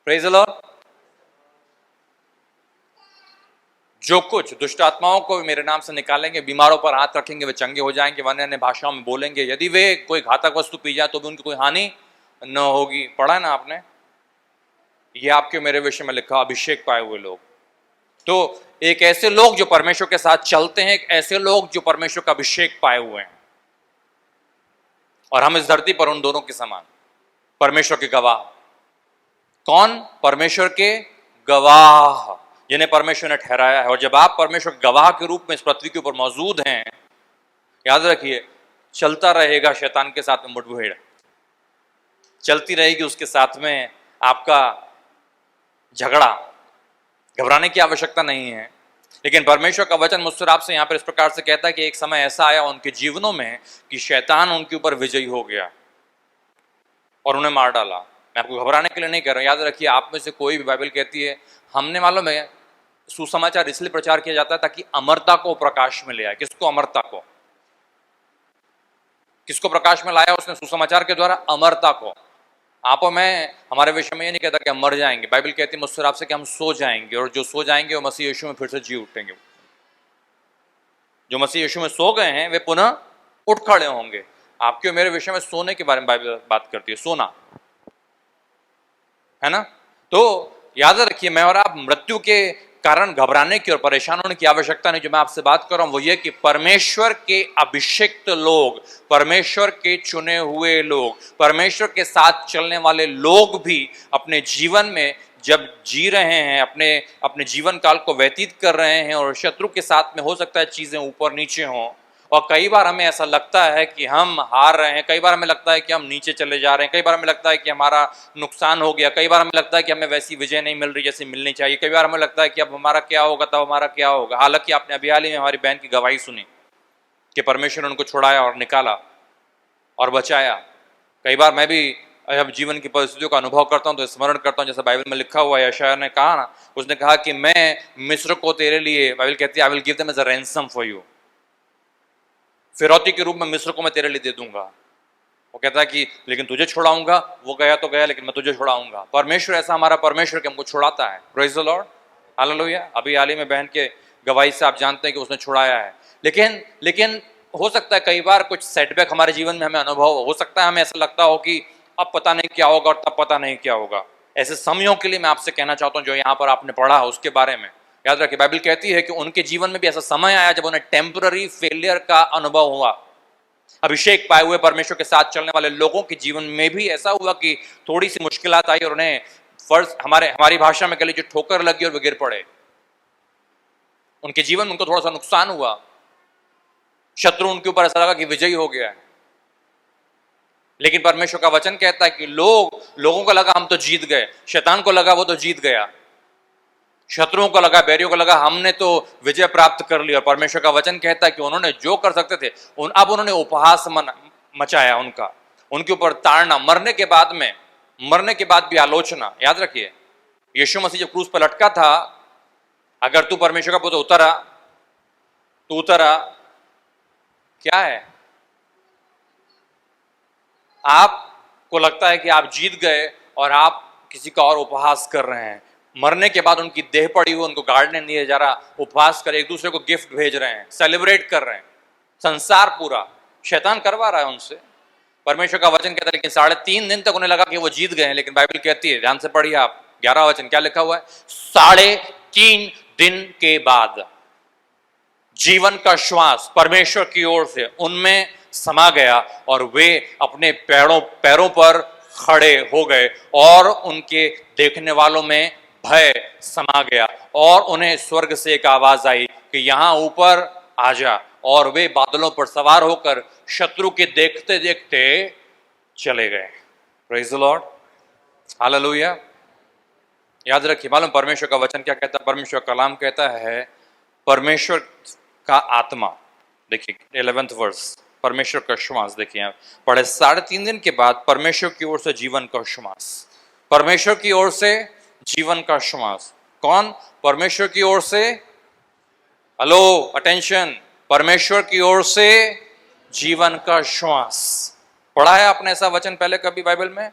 Praise the Lord. जो कुछ दुष्ट आत्माओं को मेरे नाम से निकालेंगे, बीमारों पर हाथ रखेंगे वे चंगे हो जाएंगे, अन्य अन्य भाषाओं में बोलेंगे, यदि वे कोई घातक वस्तु पी जाए तो भी उनकी कोई हानि न होगी। पढ़ा है ना आपने? ये आपके मेरे विषय में लिखा, अभिषेक पाए हुए लोग। तो एक ऐसे लोग जो परमेश्वर के साथ चलते हैं, एक ऐसे लोग जो परमेश्वर का अभिषेक पाए हुए हैं, और हम इस धरती पर उन दोनों के समान, परमेश्वर के गवाह। कौन? परमेश्वर के गवाह, जिन्हें परमेश्वर ने ठहराया है। और जब आप परमेश्वर के गवाह के रूप में इस पृथ्वी के ऊपर मौजूद हैं, याद रखिए चलता रहेगा शैतान के साथ में मुठभेड़, चलती रहेगी उसके साथ में आपका झगड़ा। घबराने की आवश्यकता नहीं है। लेकिन परमेश्वर का वचन मुझसे आपसे यहाँ पर इस प्रकार से कहता है कि एक समय ऐसा आया उनके जीवनों में कि शैतान उनके ऊपर विजयी हो गया और उन्हें मार डाला। मैं आपको घबराने के लिए नहीं कह रहा हूं। याद रखिए आप में से कोई भी, बाइबल कहती है, हमने मालूम है सुसमाचार इसलिए प्रचार किया जाता है ताकि अमरता को प्रकाश में ले आए। किसको? अमरता को। किसको प्रकाश में लाया उसने? सुसमाचार के द्वारा अमरता को। आप और मैं, हमारे विषय में ये नहीं कहता कि हम मर जाएंगे। बाइबल कहती है मुझसे आपसे कि हम सो जाएंगे, और जो सो जाएंगे वो मसीह यीशु में फिर से जी उठेंगे। जो मसीह यीशु में सो गए हैं वे पुनः उठ खड़े होंगे। आपके और मेरे विषय में सोने के बारे में बाइबल बात करती है, सोना, है ना? तो याद रखिए मैं और आप मृत्यु के कारण घबराने की और परेशान होने की आवश्यकता नहीं। जो मैं आपसे बात कर रहा हूं वो ये कि परमेश्वर के अभिषिक्त लोग, परमेश्वर के चुने हुए लोग, परमेश्वर के साथ चलने वाले लोग भी अपने जीवन में जब जी रहे हैं, अपने जीवन काल को व्यतीत कर रहे हैं, और शत्रु के साथ में हो सकता है चीजें ऊपर नीचे हों, और कई बार हमें ऐसा लगता है कि हम हार रहे हैं, कई बार हमें लगता है कि हम नीचे चले जा रहे हैं, कई बार हमें लगता है कि हमारा नुकसान हो गया, कई बार हमें लगता है कि हमें वैसी विजय नहीं मिल रही जैसी मिलनी चाहिए, कई बार हमें लगता है कि अब हमारा क्या होगा, तब हमारा क्या होगा। हालांकि आपने अभी हाल ही में हमारी बहन की गवाही सुनी कि परमेश्वर ने उनको छुड़ाया और निकाला और बचाया। कई बार मैं भी जब जीवन की परिस्थितियों का अनुभव करता हूं तो स्मरण करता हूं, जैसा बाइबल में लिखा हुआ है, यशायाह ने कहा ना, उसने कहा कि मैं मिस्र को तेरे लिए, बाइबल कहती है I will give them as a ransom for you, फिरौती के रूप में मिस्र को मैं तेरे लिए दे दूंगा। वो कहता है कि लेकिन तुझे छुड़ाऊंगा, वो गया तो गया लेकिन मैं तुझे छुड़ाऊंगा। परमेश्वर ऐसा हमारा परमेश्वर कि हमको छुड़ाता है। Praise the Lord, hallelujah. अभी हाल ही में बहन के गवाही से आप जानते हैं कि उसने छुड़ाया है। लेकिन हो सकता है कई बार कुछ सेटबैक हमारे जीवन में हमें अनुभव हो सकता है, हमें ऐसा लगता हो कि अब पता नहीं क्या होगा और तब पता नहीं क्या होगा। ऐसे समयों के लिए मैं आपसे कहना चाहता हूं जो यहाँ पर आपने पढ़ा है उसके बारे में याद रखिए। बाइबल कहती है कि उनके जीवन में भी ऐसा समय आया जब उन्हें टेम्पररी फेलियर का अनुभव हुआ। अभिषेक पाए हुए परमेश्वर के साथ चलने वाले लोगों के जीवन में भी ऐसा हुआ कि थोड़ी सी मुश्किलात आई और उन्हें फर्ज हमारी भाषा में कह लीजिए ठोकर लगी और वे गिर पड़े, उनके जीवन में उनको थोड़ा सा नुकसान हुआ, शत्रु उनके ऊपर ऐसा लगा कि विजयी हो गया है। लेकिन परमेश्वर का वचन कहता है कि लोगों को लगा हम तो जीत गए, शैतान को लगा वो तो जीत गया, शत्रुओं को लगा, बैरियों को लगा हमने तो विजय प्राप्त कर ली। और परमेश्वर का वचन कहता है कि उन्होंने जो कर सकते थे अब उन्होंने उपहास मचाया, उनके ऊपर ताड़ना, मरने के बाद भी आलोचना। याद रखिए, यीशु मसीह जब क्रूस पर लटका था, अगर तू परमेश्वर का पुत्र तू उतरा, क्या है, आपको लगता है कि आप जीत गए और आप किसी का और उपहास कर रहे हैं। मरने के बाद उनकी देह पड़ी हुई, उनको गाड़ने नहीं दिया जा रहा, उपहास कर एक दूसरे को गिफ्ट भेज रहे हैं, सेलिब्रेट कर रहे हैं, संसार पूरा शैतान करवा रहा है उनसे। परमेश्वर का वचन कहता है लेकिन 3.5 दिन तक उन्हें लगा कि वो जीत गए हैं, लेकिन बाइबल कहती है, ध्यान से पढ़िए आप 11 वचन, क्या लिखा हुआ है, 3.5 दिन के बाद जीवन का श्वास परमेश्वर की ओर से उनमें समा गया और वे अपने पैरों पर खड़े हो गए और उनके देखने वालों में भय समा गया और उन्हें स्वर्ग से एक आवाज आई कि यहां ऊपर आ जा, और वे बादलों पर सवार होकर शत्रु के देखते देखते चले गए। Praise the Lord, hallelujah. याद रखिए, मालूम परमेश्वर का वचन क्या कहता है, परमेश्वर का कलाम कहता है परमेश्वर का आत्मा, देखिए 11th वर्स, परमेश्वर का श्वास, देखिए यहाँ पढ़े, 3.5 दिन के बाद परमेश्वर की ओर से जीवन का श्वास, परमेश्वर की ओर से जीवन का श्वास। कौन? परमेश्वर की ओर से, हेलो अटेंशन, परमेश्वर की ओर से जीवन का श्वास। पढ़ा है आपने ऐसा वचन पहले कभी बाइबल में?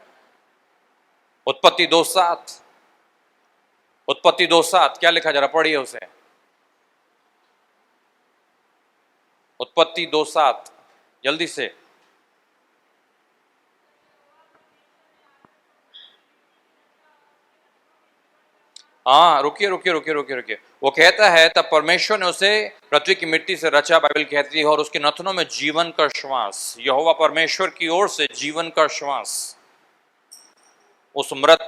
उत्पत्ति 2:7, उत्पत्ति 2:7 क्या लिखा, जरा पढ़िए उसे, उत्पत्ति 2:7 जल्दी से। हाँ, रुकिए, वो कहता है तब परमेश्वर ने उसे पृथ्वी की मिट्टी से रचा, बाइबल कहती है, और उसके नथनों में जीवन का श्वास, यहोवा परमेश्वर की ओर से जीवन का श्वास उस मृत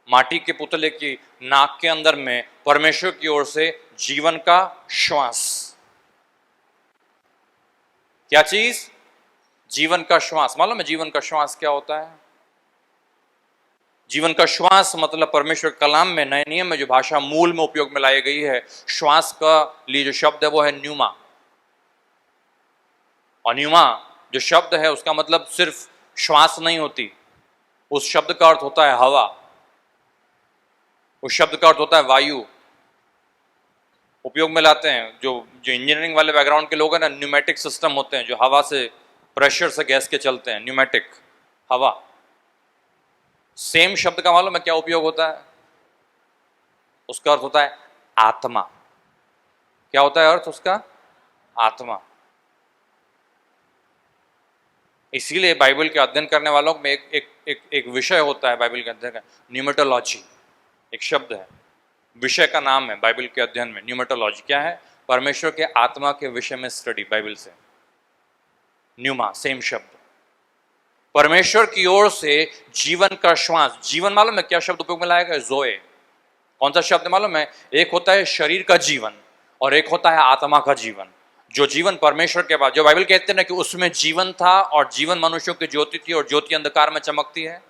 माटी के पुतले की नाक के अंदर में परमेश्वर की ओर से जीवन का श्वास। क्या चीज? जीवन का श्वास। मालूम है जीवन का श्वास क्या होता है? जीवन का श्वास मतलब परमेश्वर कलाम में, नए नियम में जो भाषा मूल में उपयोग में लाई गई है, श्वास का लिए जो शब्द है वो है न्यूमा। और न्यूमा जो शब्द है उसका मतलब सिर्फ श्वास नहीं होती, उस शब्द का अर्थ होता है हवा, उस शब्द का अर्थ होता है वायु। उपयोग में लाते हैं जो इंजीनियरिंग वाले बैकग्राउंड के लोग हैं ना, न्यूमेटिक सिस्टम होते हैं जो हवा से, प्रेशर से गैस के चलते हैं, न्यूमेटिक, हवा। सेम शब्द का मालूम है क्या उपयोग होता है? उसका अर्थ होता है आत्मा। क्या होता है अर्थ उसका? आत्मा। इसीलिए बाइबल के अध्ययन करने वालों में एक विषय होता है बाइबल के अध्ययन का, न्यूमेटोलॉजी एक शब्द है, विषय का नाम है बाइबल के अध्ययन में, न्यूमेटोलॉजी। क्या है? परमेश्वर के आत्मा के विषय में स्टडी बाइबल से। न्यूमा सेम शब्द, परमेश्वर की ओर से जीवन का श्वास। जीवन मालूम है क्या शब्द उपयोग में लाया गया? जोए। कौन सा शब्द मालूम है? एक होता है शरीर का जीवन और एक होता है आत्मा का जीवन। जो जीवन परमेश्वर के बाद, जो बाइबल कहते हैं ना कि उसमें जीवन था और जीवन मनुष्यों की ज्योति थी और ज्योति अंधकार में चमकती है।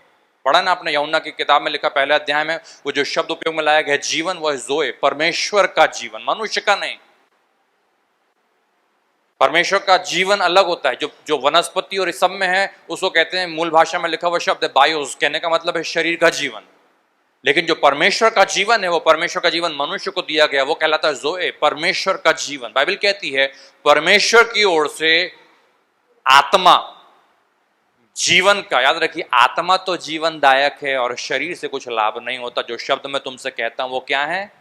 पढ़ा ना आपने, यूहन्ना की किताब में लिखा पहले अध्याय में, वो जो शब्द उपयोग में लाया गया जीवन, वो है जोए, परमेश्वर का जीवन, मनुष्य का नहीं। परमेश्वर का जीवन अलग होता है, जो वनस्पति और इस सब में है उसको कहते हैं, मूल भाषा में लिखा हुआ शब्द है बायोस, कहने का मतलब है शरीर का जीवन। लेकिन जो परमेश्वर का जीवन है, वो परमेश्वर का जीवन मनुष्य को दिया गया, वो कहलाता है जोए, परमेश्वर का जीवन। बाइबल कहती है परमेश्वर की ओर से आत्मा जीवन का। याद रखिए, आत्मा तो जीवनदायक है और शरीर से कुछ लाभ नहीं होता। जो शब्द मैं तुमसे कहता हूं वो क्या है?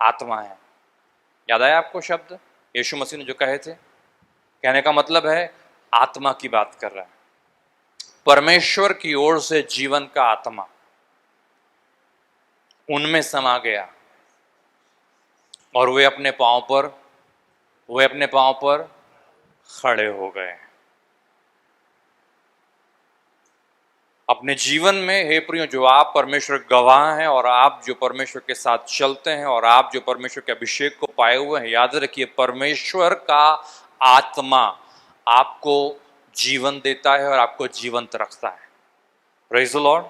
आत्मा है। याद आया आपको शब्द यीशु मसीह ने जो कहे थे? कहने का मतलब है आत्मा की बात कर रहा है, परमेश्वर की ओर से जीवन का आत्मा उनमें समा गया और वे अपने पांव पर खड़े हो गए। अपने जीवन में हे प्रियो, जो आप परमेश्वर गवाह हैं और आप जो परमेश्वर के साथ चलते हैं और आप जो परमेश्वर के अभिषेक को पाए हुए हैं, याद रखिए परमेश्वर का आत्मा आपको जीवन देता है और आपको जीवंत रखता है। Praise the Lord.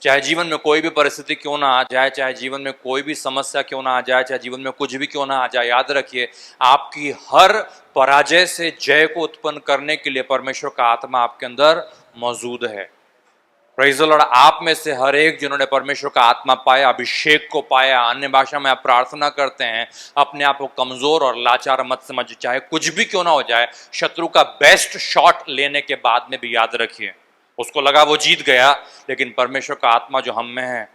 चाहे जीवन में कोई भी परिस्थिति क्यों ना आ जाए, चाहे जीवन में कोई भी समस्या क्यों ना आ जाए, चाहे जीवन में कुछ भी क्यों ना आ जाए, याद रखिए आपकी हर पराजय से जय को उत्पन्न करने के लिए परमेश्वर का आत्मा आपके अंदर मौजूद है। Praise the Lord. आप में से हर एक जिन्होंने परमेश्वर का आत्मा पाया, अभिषेक को पाया, अन्य भाषा में आप प्रार्थना करते हैं, अपने आप को कमजोर और लाचार मत समझिए। चाहे कुछ भी क्यों ना हो जाए, शत्रु का बेस्ट शॉट लेने के बाद में भी याद रखिए, उसको लगा वो जीत गया, लेकिन परमेश्वर का आत्मा जो हम में है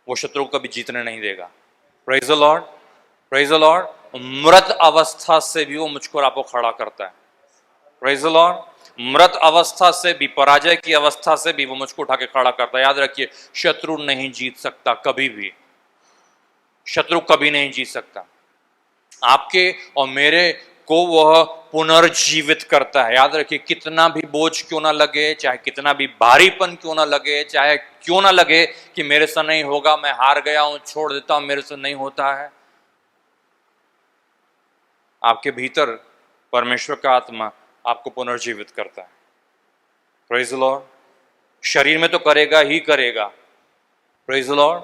वो शत्रु को कभी जीतने नहीं देगा। Praise the lord, praise the Lord. मृत अवस्था से भी वो मुझको और आपको खड़ा करता है। Praise the Lord. मृत अवस्था से भी, पराजय की अवस्था से भी वो मुझको उठा के खड़ा करता है। याद रखिए, शत्रु नहीं जीत सकता कभी भी, शत्रु कभी नहीं जीत सकता। आपके और मेरे को वह पुनर्जीवित करता है। याद रखिए, कितना भी बोझ क्यों ना लगे, चाहे कितना भी भारीपन क्यों ना लगे, चाहे क्यों ना लगे कि मेरे से नहीं होगा, मैं हार गया हूं, छोड़ देता हूं, मेरे से नहीं होता है, आपके भीतर परमेश्वर का आत्मा आपको पुनर्जीवित करता है। Praise the Lord. शरीर में तो करेगा ही करेगा, प्रेज़ द लॉर्ड,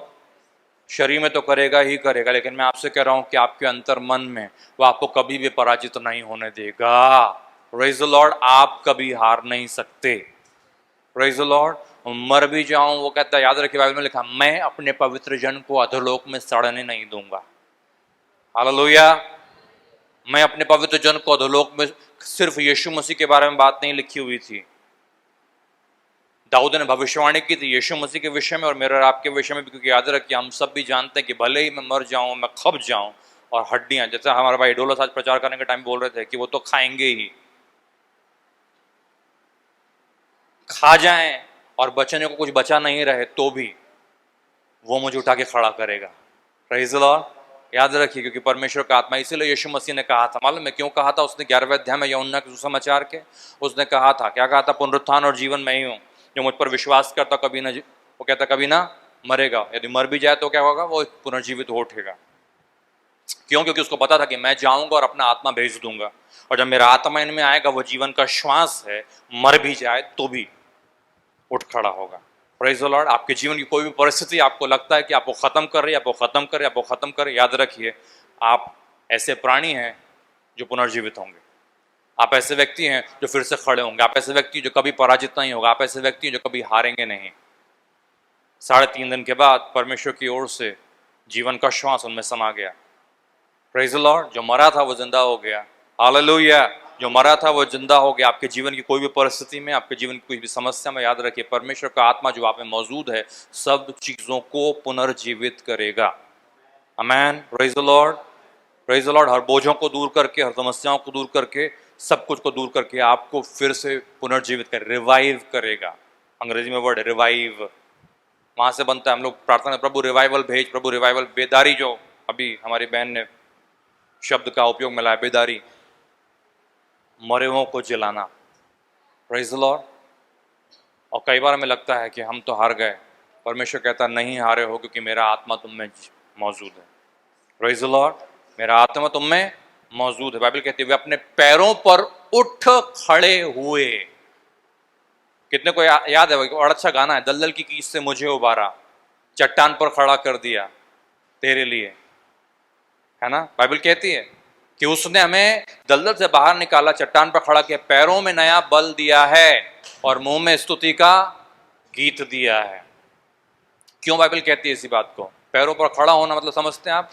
शरीर में तो करेगा ही करेगा, लेकिन मैं आपसे कह रहा हूं कि आपके अंतर मन में वो आपको कभी भी पराजित नहीं होने देगा। Praise the Lord. आप कभी हार नहीं सकते। Praise the Lord. मर भी जाऊं, वो कहता है, याद रखिए बाइबल में लिखा, मैं अपने पवित्र जन को अधोलोक में सड़ने नहीं दूंगा। हालेलुया। मैं अपने पवित्र जन को अधोलोक में, सिर्फ यीशु मसीह के बारे में बात नहीं लिखी हुई थी, दाऊद ने भविष्यवाणी की थी यीशु मसीह के विषय में और मेरे और आपके विषय में भी, क्योंकि याद रखिए हम सब भी जानते हैं कि भले ही मैं मर जाऊं, मैं खप जाऊं और हड्डियां, जैसे हमारे भाई डोलस आज प्रचार करने के टाइम बोल रहे थे कि वो तो खाएंगे ही, खा जाएं और बचने को कुछ बचा नहीं रहे तो भी वो मुझे उठा के खड़ा करेगा। Praise the Lord. याद रखिए, क्योंकि परमेश्वर का आत्मा, इसीलिए यीशु मसीह ने कहा था, मालूम है क्यों कहा था उसने? 11वें अध्याय में यूहन्ना के सुसमाचार के, उसने कहा था, क्या कहा था? पुनरुत्थान और जीवन मैं ही हूं, जो मुझ पर विश्वास करता कभी ना, वो कहता कभी ना मरेगा, यदि मर भी जाए तो क्या होगा? वो पुनर्जीवित हो उठेगा। क्यों? क्योंकि उसको पता था कि मैं जाऊंगा और अपना आत्मा भेज दूंगा, और जब मेरा आत्मा इनमें आएगा, वो जीवन का श्वास है, मर भी जाए तो भी उठ खड़ा होगा। Praise the Lord. आपके जीवन की कोई भी परिस्थिति आपको लगता है कि आपको खत्म कर रही है, आपको खत्म करे, आपको खत्म करे, याद रखिए आप ऐसे प्राणी हैं जो पुनर्जीवित होंगे। आप ऐसे व्यक्ति हैं जो फिर से खड़े होंगे। आप ऐसे व्यक्ति जो कभी पराजित नहीं होगा। आप ऐसे व्यक्ति जो कभी हारेंगे नहीं। 3.5 दिन के बाद परमेश्वर की ओर से जीवन का श्वास उनमें समा गया। Praise the Lord. जो मरा था वो जिंदा हो गया। हालेलुया। जो मरा था वो जिंदा हो गया। आपके जीवन की कोई भी परिस्थिति में, आपके जीवन की कोई भी समस्या में, याद रखिए परमेश्वर का आत्मा जो आप में मौजूद है, सब चीजों को पुनर्जीवित करेगा। Amen. Praise the lord, praise the lord. हर बोझों को दूर करके, हर समस्याओं को दूर करके, सब कुछ को दूर करके आपको फिर से पुनर्जीवित कर, रिवाइव करेगा। अंग्रेजी में वर्ड है रिवाइव, वहां से बनता है। हम लोग प्रार्थना, प्रभु रिवाइवल भेज, प्रभु रिवाइवल। बेदारी, जो अभी हमारी बहन ने शब्द का उपयोग में लाया, बेदारी, मरे हुओं को जिलाना। Praise the Lord. और कई बार हमें लगता है कि हम तो हार गए। परमेश्वर कहता नहीं हारे हो, क्योंकि मेरा आत्मा तुम में मौजूद है। Praise the Lord. मेरा आत्मा तुम में मौजूद है। बाइबल कहती है वे अपने पैरों पर उठ खड़े हुए। कितने को याद है? और अच्छा गाना है, दलदल की कीच से मुझे उबारा, चट्टान पर खड़ा कर दिया तेरे लिए, है ना? बाइबल कहती है कि उसने हमें दलदल से बाहर निकाला, चट्टान पर खड़ा किया, पैरों में नया बल दिया है और मुंह में स्तुति का गीत दिया है। क्यों बाइबल कहती है इसी बात को? पैरों पर खड़ा होना मतलब समझते हैं आप?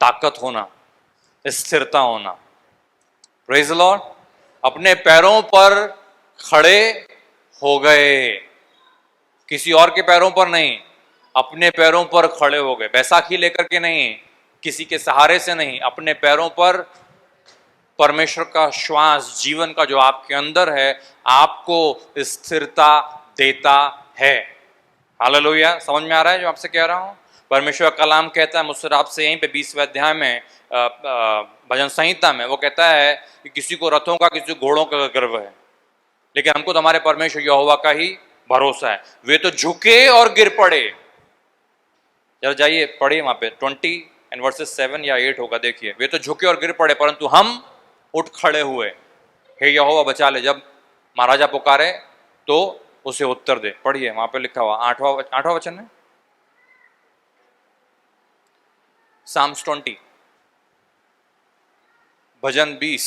ताकत होना, स्थिरता होना। Praise the Lord. अपने पैरों पर खड़े हो गए, किसी और के पैरों पर नहीं, अपने पैरों पर खड़े हो गए। बैसाखी लेकर के नहीं, किसी के सहारे से नहीं, अपने पैरों पर। परमेश्वर का श्वास, जीवन का जो आपके अंदर है, आपको स्थिरता देता है। हालेलुया। समझ में आ रहा है जो आपसे कह रहा हूं? परमेश्वर का कलाम कहता है मुझसे आपसे, यहीं पे 20वें अध्याय में, भजन संहिता में, वो कहता है कि किसी को रथों का, किसी को घोड़ों का गर्व है। लेकिन हमको तो हमारे परमेश्वर यहोवा का ही भरोसा है। वे तो झुके और गिर पड़े। जरा जाइए पढ़िए वहां पे 20 एंड वर्सेस 7 या 8 होगा, देखिए। वे तो झुके और गिर पड़े परंतु हम उठ खड़े हुए। हे यहोवा बचा ले। जब महाराजा पुकारे तो उसे उत्तर दे। पढ़िए वहां पे लिखा हुआ 8वां वचन है, साम्स 20, भजन 20।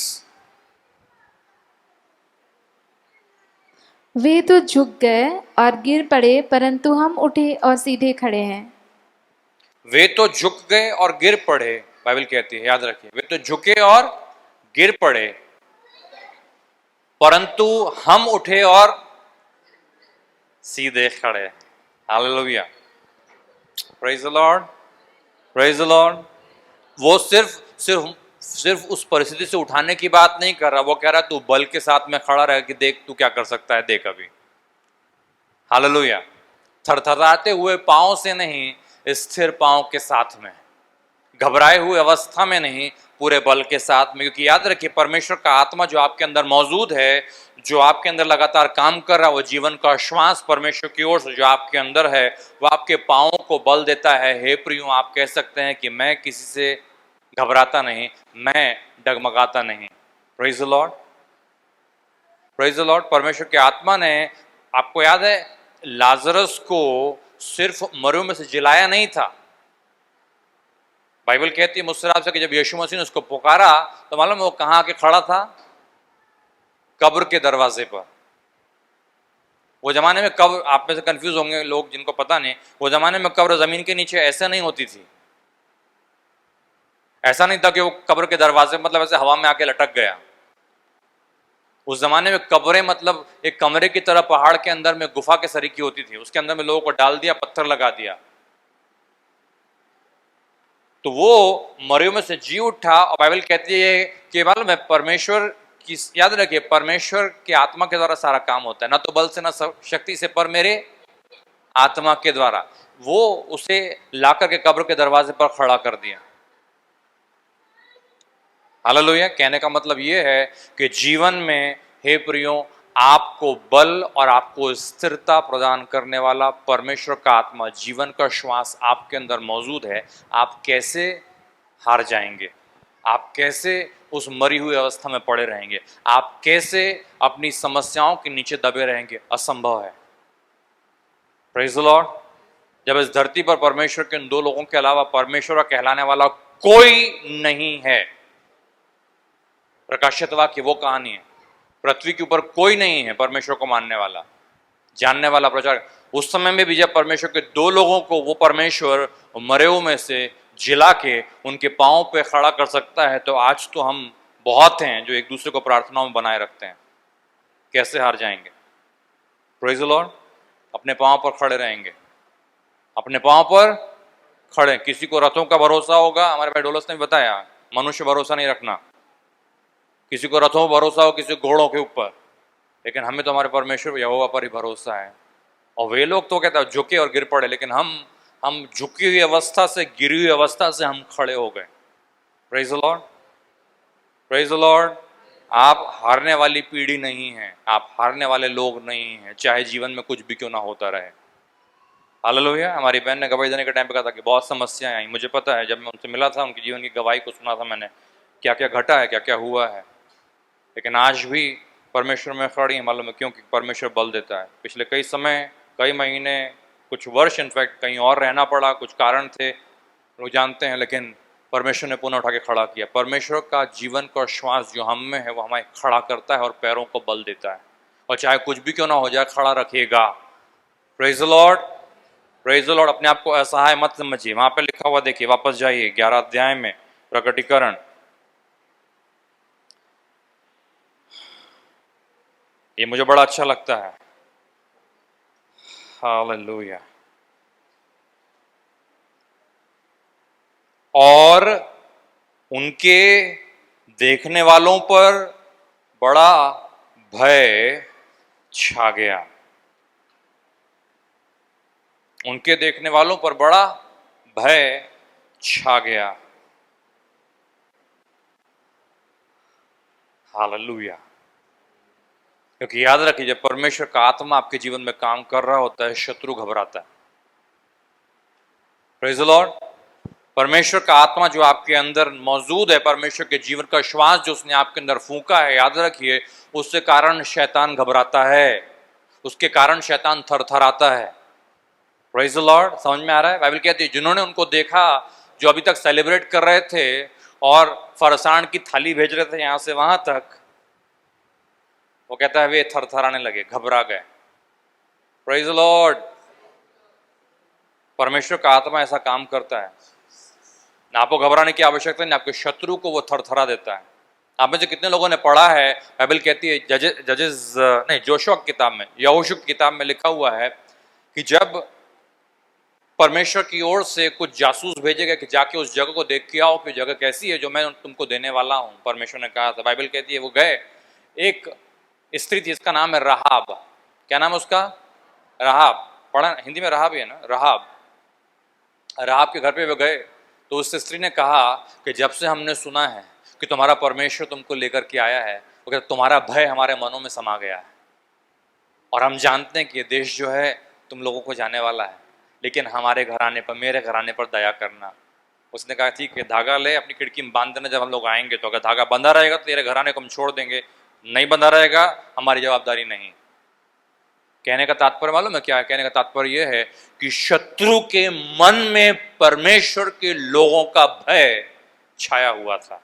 वे तो झुक गए और गिर पड़े परंतु हम उठे और सीधे खड़े हैं। वे तो झुक गए और गिर पड़े, बाइबल कहती है, याद रखिए। वे तो झुके और गिर पड़े परंतु हम उठे और सीधे खड़े। Hallelujah, praise the lord, praise the Lord. वो सिर्फ उस परिस्थिति से उठाने की बात नहीं कर रहा, वो कह रहा तू बल के साथ में खड़ा रह कि देख तू क्या कर सकता है, देख अभी। हालेलुया, थरथराते हुए पांव से नहीं, स्थिर पांव के साथ में, घबराए हुए अवस्था में नहीं, पूरे बल के साथ में। क्योंकि याद रखिए परमेश्वर का आत्मा जो आपके अंदर मौजूद है, जो आपके अंदर लगातार काम कर रहा है, वो जीवन का श्वास परमेश्वर की ओर से जो आपके अंदर है, वो आपके पांवों को बल देता है। हे प्रियो, आप कह सकते हैं कि मैं किसी से घबराता नहीं, मैं डगमगाता नहीं। Praise the lord, praise the Lord. परमेश्वर के आत्मा ने, आपको याद है, लाजरस को सिर्फ मरों में से जिलाया नहीं था। बाइबल कहती है मुझसे आपसे कि जब यीशु मसीह ने उसको पुकारा तो मालूम है वो कहां आके खड़ा था? कब्र के दरवाजे पर। वो जमाने में कब्र, आप में से कंफ्यूज होंगे लोग जिनको पता नहीं, वो जमाने में कब्र जमीन के नीचे ऐसे नहीं होती थी। ऐसा नहीं था कि वो कब्र के दरवाजे मतलब ऐसे हवा में आके लटक गया। उस जमाने में कब्रें मतलब एक कमरे की तरह पहाड़ के अंदर में गुफा के सरीकी होती थी, उसके अंदर में लोगों को डाल दिया, पत्थर लगा दिया, तो वो मरियों में से जी उठा। और बाइबल कहती है कि मालूम है परमेश्वर की, याद रखिए परमेश्वर के आत्मा के द्वारा सारा काम होता है, ना तो बल से ना शक्ति से, पर मेरे आत्मा के द्वारा। वो उसे लाकर के कब्र के दरवाजे पर खड़ा कर दिया। हालेलुया। कहने का मतलब ये है कि जीवन में, हे प्रियो, आपको बल और आपको स्थिरता प्रदान करने वाला परमेश्वर का आत्मा, जीवन का श्वास आपके अंदर मौजूद है। आप कैसे हार जाएंगे? आप कैसे उस मरी हुई अवस्था में पड़े रहेंगे? आप कैसे अपनी समस्याओं के नीचे दबे रहेंगे? असंभव है। Praise the Lord. जब इस धरती पर परमेश्वर के इन दो लोगों के अलावा परमेश्वर का कहलाने वाला कोई नहीं है, प्रकाशित वाक्य वो कहानी है, पृथ्वी के ऊपर कोई नहीं है परमेश्वर को मानने वाला, जानने वाला, प्रचार। उस समय में भी जब परमेश्वर के दो लोगों को वो परमेश्वर मरे में से जिला के उनके पांव पे खड़ा कर सकता है, तो आज तो हम बहुत हैं जो एक दूसरे को प्रार्थनाओं में बनाए रखते हैं। कैसे हार जाएंगे? Praise the Lord. अपने पांव पर खड़े रहेंगे, अपने पांव पर खड़े। किसी को रथों का भरोसा होगा, हमारे भाई डोलस ने बताया, मनुष्य भरोसा नहीं रखना। किसी को रथों पर भरोसा हो, किसी को घोड़ों के ऊपर, लेकिन हमें तो हमारे परमेश्वर यहोवा पर ही भरोसा है। और वे लोग तो कहता है झुके और गिर पड़े, लेकिन हम झुकी हुई अवस्था से, गिरी हुई अवस्था से हम खड़े हो गए। Praise the lord, praise the Lord. आप हारने वाली पीढ़ी नहीं है, आप हारने वाले लोग नहीं हैं, चाहे जीवन में कुछ भी क्यों ना होता रहे। हालेलुया। हमारी बहन ने गवाही देने के टाइम पे कहा था कि बहुत समस्याएं आई। मुझे पता है, जब मैं उनसे मिला था, उनके जीवन की गवाही को सुना था मैंने, क्या क्या घटा है, क्या क्या हुआ है, लेकिन आज भी परमेश्वर में खड़ी है। मालूम है क्योंकि परमेश्वर बल देता है। पिछले कई समय, कई महीने, कुछ वर्ष इनफैक्ट कहीं और रहना पड़ा, कुछ कारण थे, लोग जानते हैं, लेकिन परमेश्वर ने पुनः उठा के खड़ा किया। परमेश्वर का जीवन का श्वास जो हम में है वो हमें खड़ा करता है और पैरों को बल देता है, और चाहे कुछ भी क्यों ना हो जाए खड़ा रखेगा। Praise the lord, praise the Lord. अपने आप को असहाय मत समझिए। वहां पे लिखा हुआ देखिए, वापस जाइए 11 अध्याय में, प्रकटीकरण। ये मुझे बड़ा अच्छा लगता है। हालेलुया। और उनके देखने वालों पर बड़ा भय छा गया। उनके देखने वालों पर बड़ा भय छा गया। हालेलुया। क्योंकि याद रखिए जब परमेश्वर का आत्मा आपके जीवन में काम कर रहा होता है शत्रु घबराता है। Praise the Lord. परमेश्वर का आत्मा जो आपके अंदर मौजूद है, परमेश्वर के जीवन का श्वास जो उसने आपके अंदर फूंका है, याद रखिए उसके कारण शैतान घबराता है, उसके कारण शैतान थरथराता है। Praise the Lord. समझ में आ रहा है? बाइबल कहती है जिन्होंने उनको देखा जो अभी तक सेलिब्रेट कर रहे थे और फरसान की थाली भेज रहे थे यहां से वहां तक, वो कहता है वे थरथराने लगे, घबरा गए। Praise the Lord. परमेश्वर का आत्मा ऐसा काम करता है, ना आपको घबराने की आवश्यकता नहीं, आपके शत्रु को वो थरथरा देता है। आप में से कितने लोगों ने पढ़ा है, बाइबल कहती है जजेस नहीं जोशुआ की किताब में, यहोशू की किताब में लिखा हुआ है कि जब परमेश्वर की ओर से कुछ जासूस भेजे गए कि जाके उस जगह को देख के आओ कि जगह कैसी है जो मैं तुमको देने वाला हूं, परमेश्वर ने कहा था। बाइबल कहती है वो गए, एक स्त्री थी, इसका नाम है रहाब। क्या नाम है उसका? रहाब। पढ़ा हिंदी में रहाब ही है ना, रहाब। रहाब के घर पे वो गए तो उस स्त्री ने कहा कि जब से हमने सुना है कि तुम्हारा परमेश्वर तुमको लेकर के आया है, वो कहता तुम्हारा भय हमारे मनों में समा गया है और हम जानते हैं कि ये देश जो है तुम लोगों को जाने वाला है, लेकिन हमारे घराने पर, मेरे घराने पर दया करना। उसने कहा ठीक है, धागा ले अपनी खिड़की में बांध देना, जब हम लोग आएंगे तो अगर धागा बंधा रहेगा तो तेरे घराने को हम छोड़ देंगे, नहीं बंधा रहेगा हमारी जवाबदारी नहीं। कहने का तात्पर्य मालूम है क्या है? कहने का तात्पर्य यह है कि शत्रु के मन में परमेश्वर के लोगों का भय छाया हुआ था।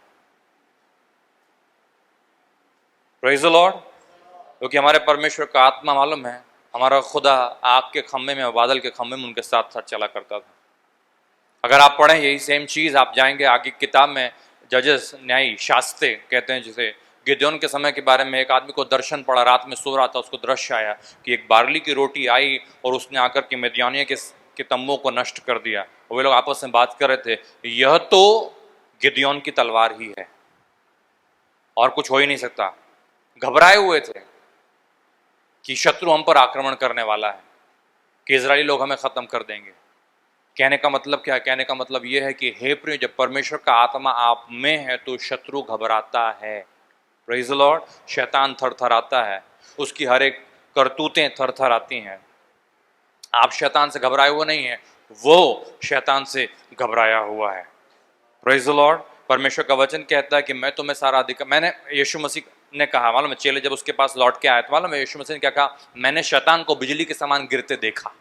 Praise the Lord. क्योंकि हमारे परमेश्वर का आत्मा मालूम है, हमारा खुदा आग के खम्भे में, बादल के खम्भे में उनके साथ साथ चला करता था। अगर आप पढ़ें यही सेम चीज, आप जाएंगे आगे किताब में, जजेस, न्यायी, शास्त्रे कहते हैं जिसे, गिदयोन के समय के बारे में एक आदमी को दर्शन पड़ा, रात में सो रहा था, उसको दृश्य आया कि एक बार्ली की रोटी आई और उसने आकर के मिद्यानियों के तंबों को नष्ट कर दिया। और वे लोग आपस में बात कर रहे थे, यह तो गिदयोन की तलवार ही है और कुछ हो ही नहीं सकता। घबराए हुए थे कि शत्रु हम पर आक्रमण करने वाला है, कि इजरायली लोग हमें खत्म कर देंगे। कहने का मतलब क्या है? कहने का मतलब यह है कि हे प्रिय, जब परमेश्वर का आत्मा आप में है तो शत्रु घबराता है। Praise the Lord. शैतान थरथराता है, उसकी हर एक करतूतें थरथराती हैं। आप शैतान से घबराए हुए नहीं हैं, वो शैतान से घबराया हुआ है। Praise the Lord. परमेश्वर का वचन कहता है कि मैं तुम्हें सारा अधिकार, मैंने, यीशु मसीह ने कहा, मालूम है, चेले जब उसके पास लौट के आए तो मालूम है यीशु मसीह ने क्या कहा? मैंने शैतान को बिजली के समान गिरते देखा।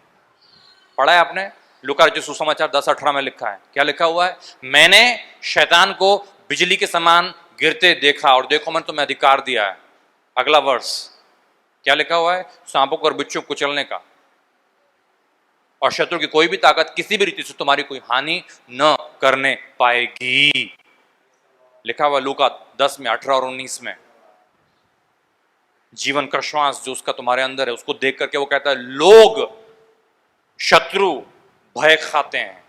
पढ़ा है आपने? लूका जो सुसमाचार 10:18 में लिखा है, क्या लिखा हुआ है? मैंने शैतान को बिजली के समान गिरते देखा और देखो मैंने तुम्हें अधिकार दिया है। अगला वर्ष क्या लिखा हुआ है? सांपों को और बिच्छू को कुचलने का, और शत्रु की कोई भी ताकत किसी भी रीति से तुम्हारी कोई हानि न करने पाएगी। लिखा हुआ लूका 10 में 18 और 19 में। जीवन का श्वास जो उसका तुम्हारे अंदर है, उसको देख करके वो कहता है लोग, शत्रु भय खाते हैं,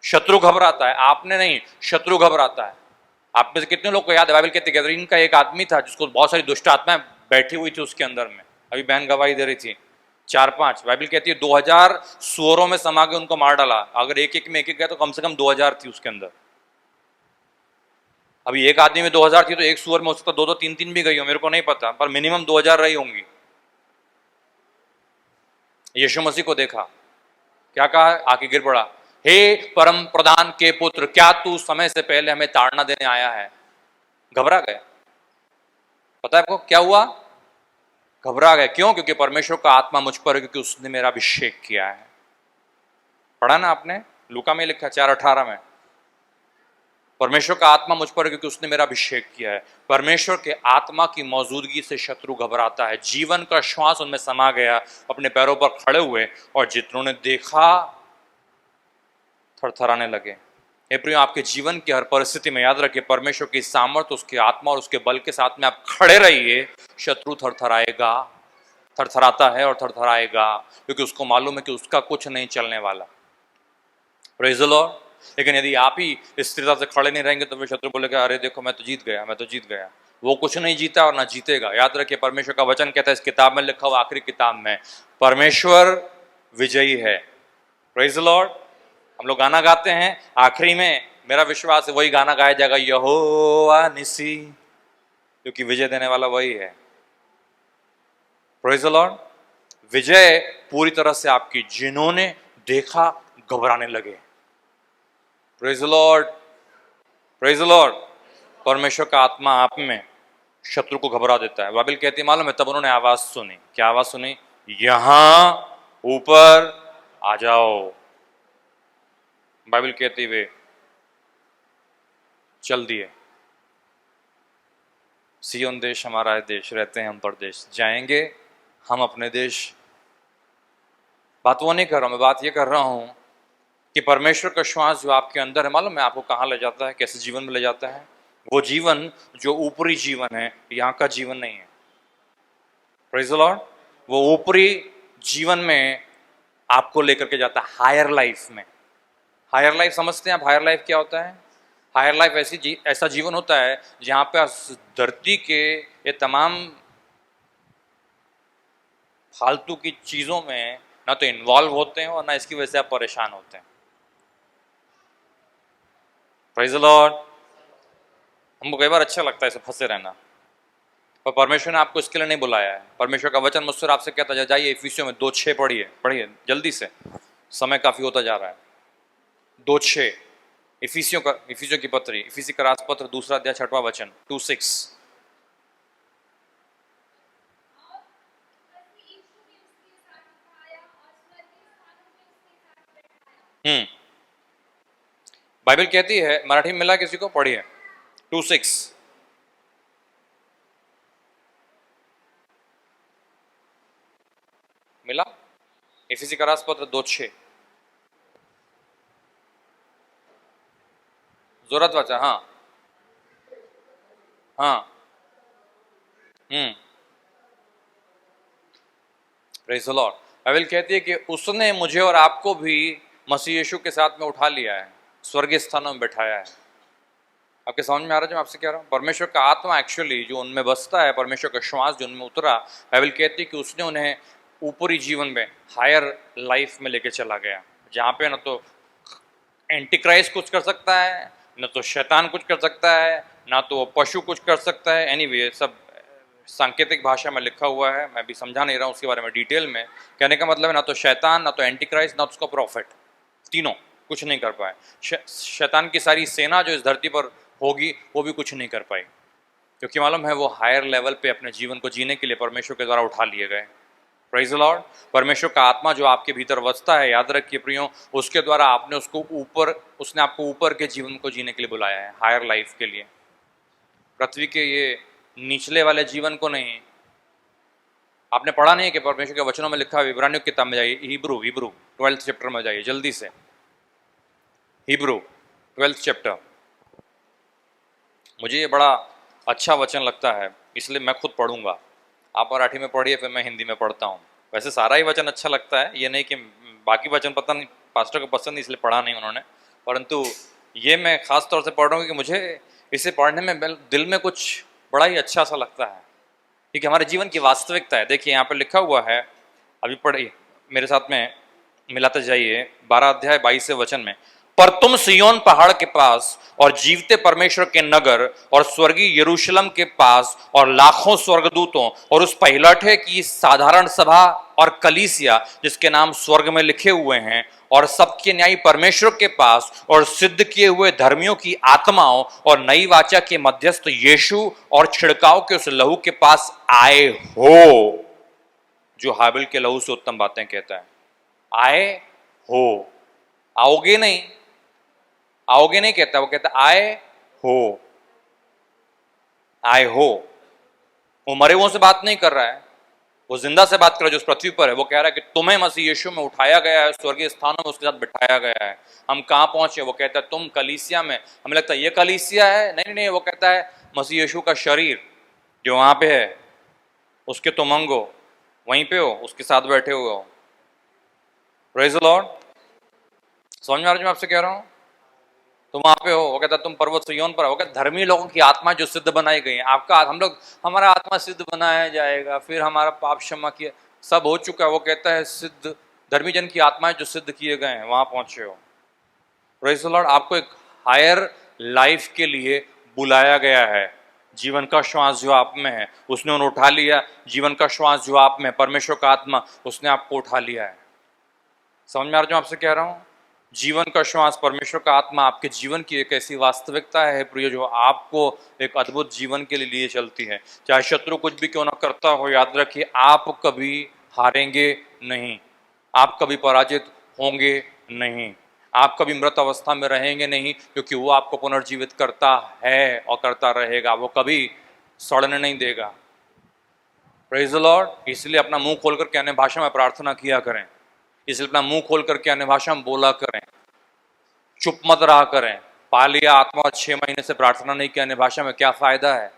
शत्रु घबराता है। आपने नहीं, शत्रु घबराता है। आप में से कितने लोग को याद है, बाइबल कहती है गैदरीन का एक आदमी था जिसको बहुत सारी दुष्ट आत्माएं बैठी हुई थी उसके अंदर में। अभी बहन गवाही दे रही थी, 4-5, बाइबल कहती है 2000 सुअरों में समा के उनको मार डाला। अगर एक एक में एक एक गया तो कम से कम 2000 थी उसके अंदर। अभी एक आदमी में 2000 थी तो एक सुअर में हो सकता 2-2, 3-3 भी गई हो, मेरे को नहीं पता, पर मिनिमम 2000 रही होंगी। यीशु मसीह को देखा, क्या कहा? आके गिर पड़ा, हे परम प्रधान के पुत्र, क्या तू समय से पहले हमें ताड़ना देने आया है? घबरा गए। पता है आपको क्या हुआ? घबरा गए। क्यों? क्योंकि परमेश्वर का आत्मा मुझ पर है, क्योंकि उसने मेरा अभिषेक किया है। पढ़ा ना आपने? लूका में लिखा 4:18 में, परमेश्वर का आत्मा मुझ पर है क्योंकि उसने मेरा अभिषेक किया है। परमेश्वर के आत्मा की मौजूदगी से शत्रु घबराता है। जीवन का श्वास उनमें समा गया, अपने पैरों पर खड़े हुए और जितनों ने देखा थरथराने लगे। हे प्रियो, आपके जीवन की हर परिस्थिति में याद रखिए, परमेश्वर की सामर्थ्य, उसके आत्मा और उसके बल के साथ में आप खड़े रहिए। शत्रु थरथराएगा, थरथराता है और थरथराएगा, क्योंकि उसको मालूम है कि उसका कुछ नहीं चलने वाला। Praise the Lord. लेकिन यदि आप ही स्थिरता से खड़े नहीं रहेंगे तो फिर शत्रु बोलेगा, अरे देखो मैं तो जीत गया, मैं तो जीत गया। वो कुछ नहीं जीता और ना जीतेगा। याद रखिए, परमेश्वर का वचन कहता है, इस किताब में लिखा हुआ, आखिरी किताब में, परमेश्वर विजयी है। Praise the Lord. हम लोग गाना गाते हैं, आखिरी में मेरा विश्वास है वही गाना गाया जाएगा, यहोवा निसी, क्योंकि विजय देने वाला वही है। Praise the Lord. विजय पूरी तरह से आपकी, जिन्होंने देखा घबराने लगे। Praise the lord, praise the Lord. परमेश्वर का आत्मा आप में शत्रु को घबरा देता है। बाइबल कहती है, मालूम है, तब उन्होंने आवाज सुनी। क्या आवाज सुनी? यहां ऊपर आ जाओ। बाइबल कहती वे चल दिए। सियोन देश हमारा है देश, रहते हैं हम परदेश, जाएंगे हम अपने देश। बात वो नहीं कर रहा हूं मैं, बात ये कर रहा हूं कि परमेश्वर का श्वास जो आपके अंदर है, मालूम है आपको कहां ले जाता है, कैसे जीवन में ले जाता है? वो जीवन जो ऊपरी जीवन है, यहाँ का जीवन नहीं है। Praise the Lord. वो ऊपरी जीवन में आपको लेकर के जाता है, हायर लाइफ में। हायर लाइफ समझते हैं आप? हायर लाइफ क्या होता है? हायर लाइफ ऐसा जीवन होता है जहां पे आप धरती के ये तमाम फालतू की चीजों में ना तो इन्वॉल्व होते हैं और ना इसकी वजह से आप परेशान होते हैं। Praise the Lord. हमको कई बार अच्छा लगता है इसे फंसे रहना, पर परमेश्वर ने आपको इसके लिए नहीं बुलाया है। परमेश्वर का वचन मुझसे आपसे कहता है, जाइए इफिसियों में 2:6 पढ़िए, पढ़िए जल्दी से, समय काफी होता जा रहा है। 2:6 इफिसियों की पत्री, इफिसी का राजपत्र, 2 अध्याय 6वां वचन, 2:6। बाइबल कहती है, मराठी में मिला किसी को? पढ़िए 2:6। मिला? इफिसी का राजपत्र 2:6। जोरात वाचा। हाँ हाँ। Praise the Lord. बाइबल कहती है कि उसने मुझे और आपको भी मसीह यीशु के साथ में उठा लिया है, स्वर्गीय स्थानों में बैठाया है। आपके समझ में आ रहा है जो मैं आपसे कह रहा हूँ? परमेश्वर का आत्मा एक्चुअली जो उनमें बसता है, परमेश्वर का श्वास जो उनमें उतरा, बाइबल कहती है कि उसने उन्हें ऊपरी जीवन में, हायर लाइफ में लेके चला गया, जहाँ पे न तो एंटी क्राइस्ट कुछ कर सकता है, न तो शैतान कुछ कर सकता है, ना तो पशु कुछ कर सकता है। एनीवे सब सांकेतिक भाषा में लिखा हुआ है, मैं भी समझा नहीं रहा हूँ उसके बारे में डिटेल में। कहने का मतलब है ना तो शैतान, ना तो एंटी क्राइस्ट, ना तो उसका प्रॉफिट, तीनों कुछ नहीं कर पाए। शैतान की सारी सेना जो इस धरती पर होगी वो भी कुछ नहीं कर पाई, क्योंकि मालूम है वो हायर लेवल पे अपने जीवन को जीने के लिए परमेश्वर के द्वारा उठा लिए गए। Praise the Lord. परमेश्वर का आत्मा जो आपके भीतर बसता है, याद रखिए प्रियो, उसके द्वारा आपने उसने आपको ऊपर के जीवन को जीने के लिए बुलाया है, हायर लाइफ के लिए, पृथ्वी के ये निचले वाले जीवन को नहीं। आपने पढ़ा नहीं है कि परमेश्वर के वचनों में लिखा है? इब्रानियों की किताब में जाइए, हिब्रू 12th चैप्टर में जाइए जल्दी से, हिब्रू 12th चैप्टर। मुझे ये बड़ा अच्छा वचन लगता है, इसलिए मैं खुद पढ़ूंगा। आप मराठी में पढ़िए, फिर मैं हिंदी में पढ़ता हूँ। वैसे सारा ही वचन अच्छा लगता है, ये नहीं कि बाकी वचन पता नहीं, पास्टर को पसंद नहीं इसलिए पढ़ा नहीं उन्होंने, परंतु ये मैं खास तौर से पढ़ रहा हूँ कि मुझे इसे पढ़ने में दिल में कुछ बड़ा ही अच्छा सा लगता है, क्योंकि हमारे जीवन की वास्तविकता है। देखिए यहाँ पर लिखा हुआ है, अभी पढ़िए मेरे साथ में, मिलाते जाइए 12 अध्याय 22 वचन में। पर तुम सियोन पहाड़ के पास और जीवते परमेश्वर के नगर और स्वर्गीय यरूशलेम के पास और लाखों स्वर्गदूतों और उस पहिलौठे की साधारण सभा और कलीसिया जिसके नाम स्वर्ग में लिखे हुए हैं और सबके न्यायी परमेश्वर के पास और सिद्ध किए हुए धर्मियों की आत्माओं और नई वाचा के मध्यस्थ यीशु और छिड़काव के उस लहू के पास आए हो, जो हाबिल के लहू से उत्तम बातें कहता है। आए हो, आओगे नहीं, आओगे नहीं कहता, वो कहता आए हो, आए हो। वो मरे हुओं से बात नहीं कर रहा है, वो जिंदा से बात कर रहा है जो उस पृथ्वी पर है। वो कह रहा है कि तुम्हें मसीह यीशु में उठाया गया है, स्वर्गीय स्थानों में उसके साथ बिठाया गया है। हम कहाँ पहुंचे? वो कहता है तुम कलीसिया में। हमें लगता है ये कलीसिया है, नहीं नहीं, वो कहता है मसीह यीशु का शरीर जो वहां पे है, उसके तुम अंग हो, वहीं पे हो, उसके साथ बैठे हुए हो। Praise the Lord. समझ में आ रहा है जो मैं आपसे कह रहा हूँ? तुम वहां पे हो। वो कहता तुम पर्वत सिय्योन पर हो। वो कहता धर्मी लोगों की आत्मा जो सिद्ध बनाई गई है। आपका हमारा आत्मा सिद्ध बनाया जाएगा, फिर हमारा पाप क्षमा किया, सब हो चुका है। वो कहता है सिद्ध धर्मी जन की आत्माएं जो सिद्ध किए गए हैं, वहां पहुंचे हो। Praise the Lord. आपको एक हायर लाइफ के लिए बुलाया गया है। जीवन का श्वास जो आप में है उसने उन्हें उठा लिया। जीवन का श्वास जो आप में है, परमेश्वर का आत्मा, उसने आपको उठा लिया है। समझ में आ रहा जो आपसे कह रहा हूं? जीवन का श्वास, परमेश्वर का आत्मा आपके जीवन की एक ऐसी वास्तविकता है प्रिय, जो आपको एक अद्भुत जीवन के लिए चलती है। चाहे शत्रु कुछ भी क्यों ना करता हो, याद रखिए आप कभी हारेंगे नहीं, आप कभी पराजित होंगे नहीं, आप कभी मृत अवस्था में रहेंगे नहीं, क्योंकि वो आपको पुनर्जीवित करता है और करता रहेगा। वो कभी सड़ने नहीं देगा। Praise the Lord. इसलिए अपना मुंह खोलकर के अन्य भाषा में प्रार्थना किया करें, इसलिए अपना मुंह खोल करके अन्य भाषा में बोला करें, चुप मत रहा करें। पा लिया आत्मा 6 महीने से प्रार्थना नहीं किया अन्य भाषा में, क्या फायदा है?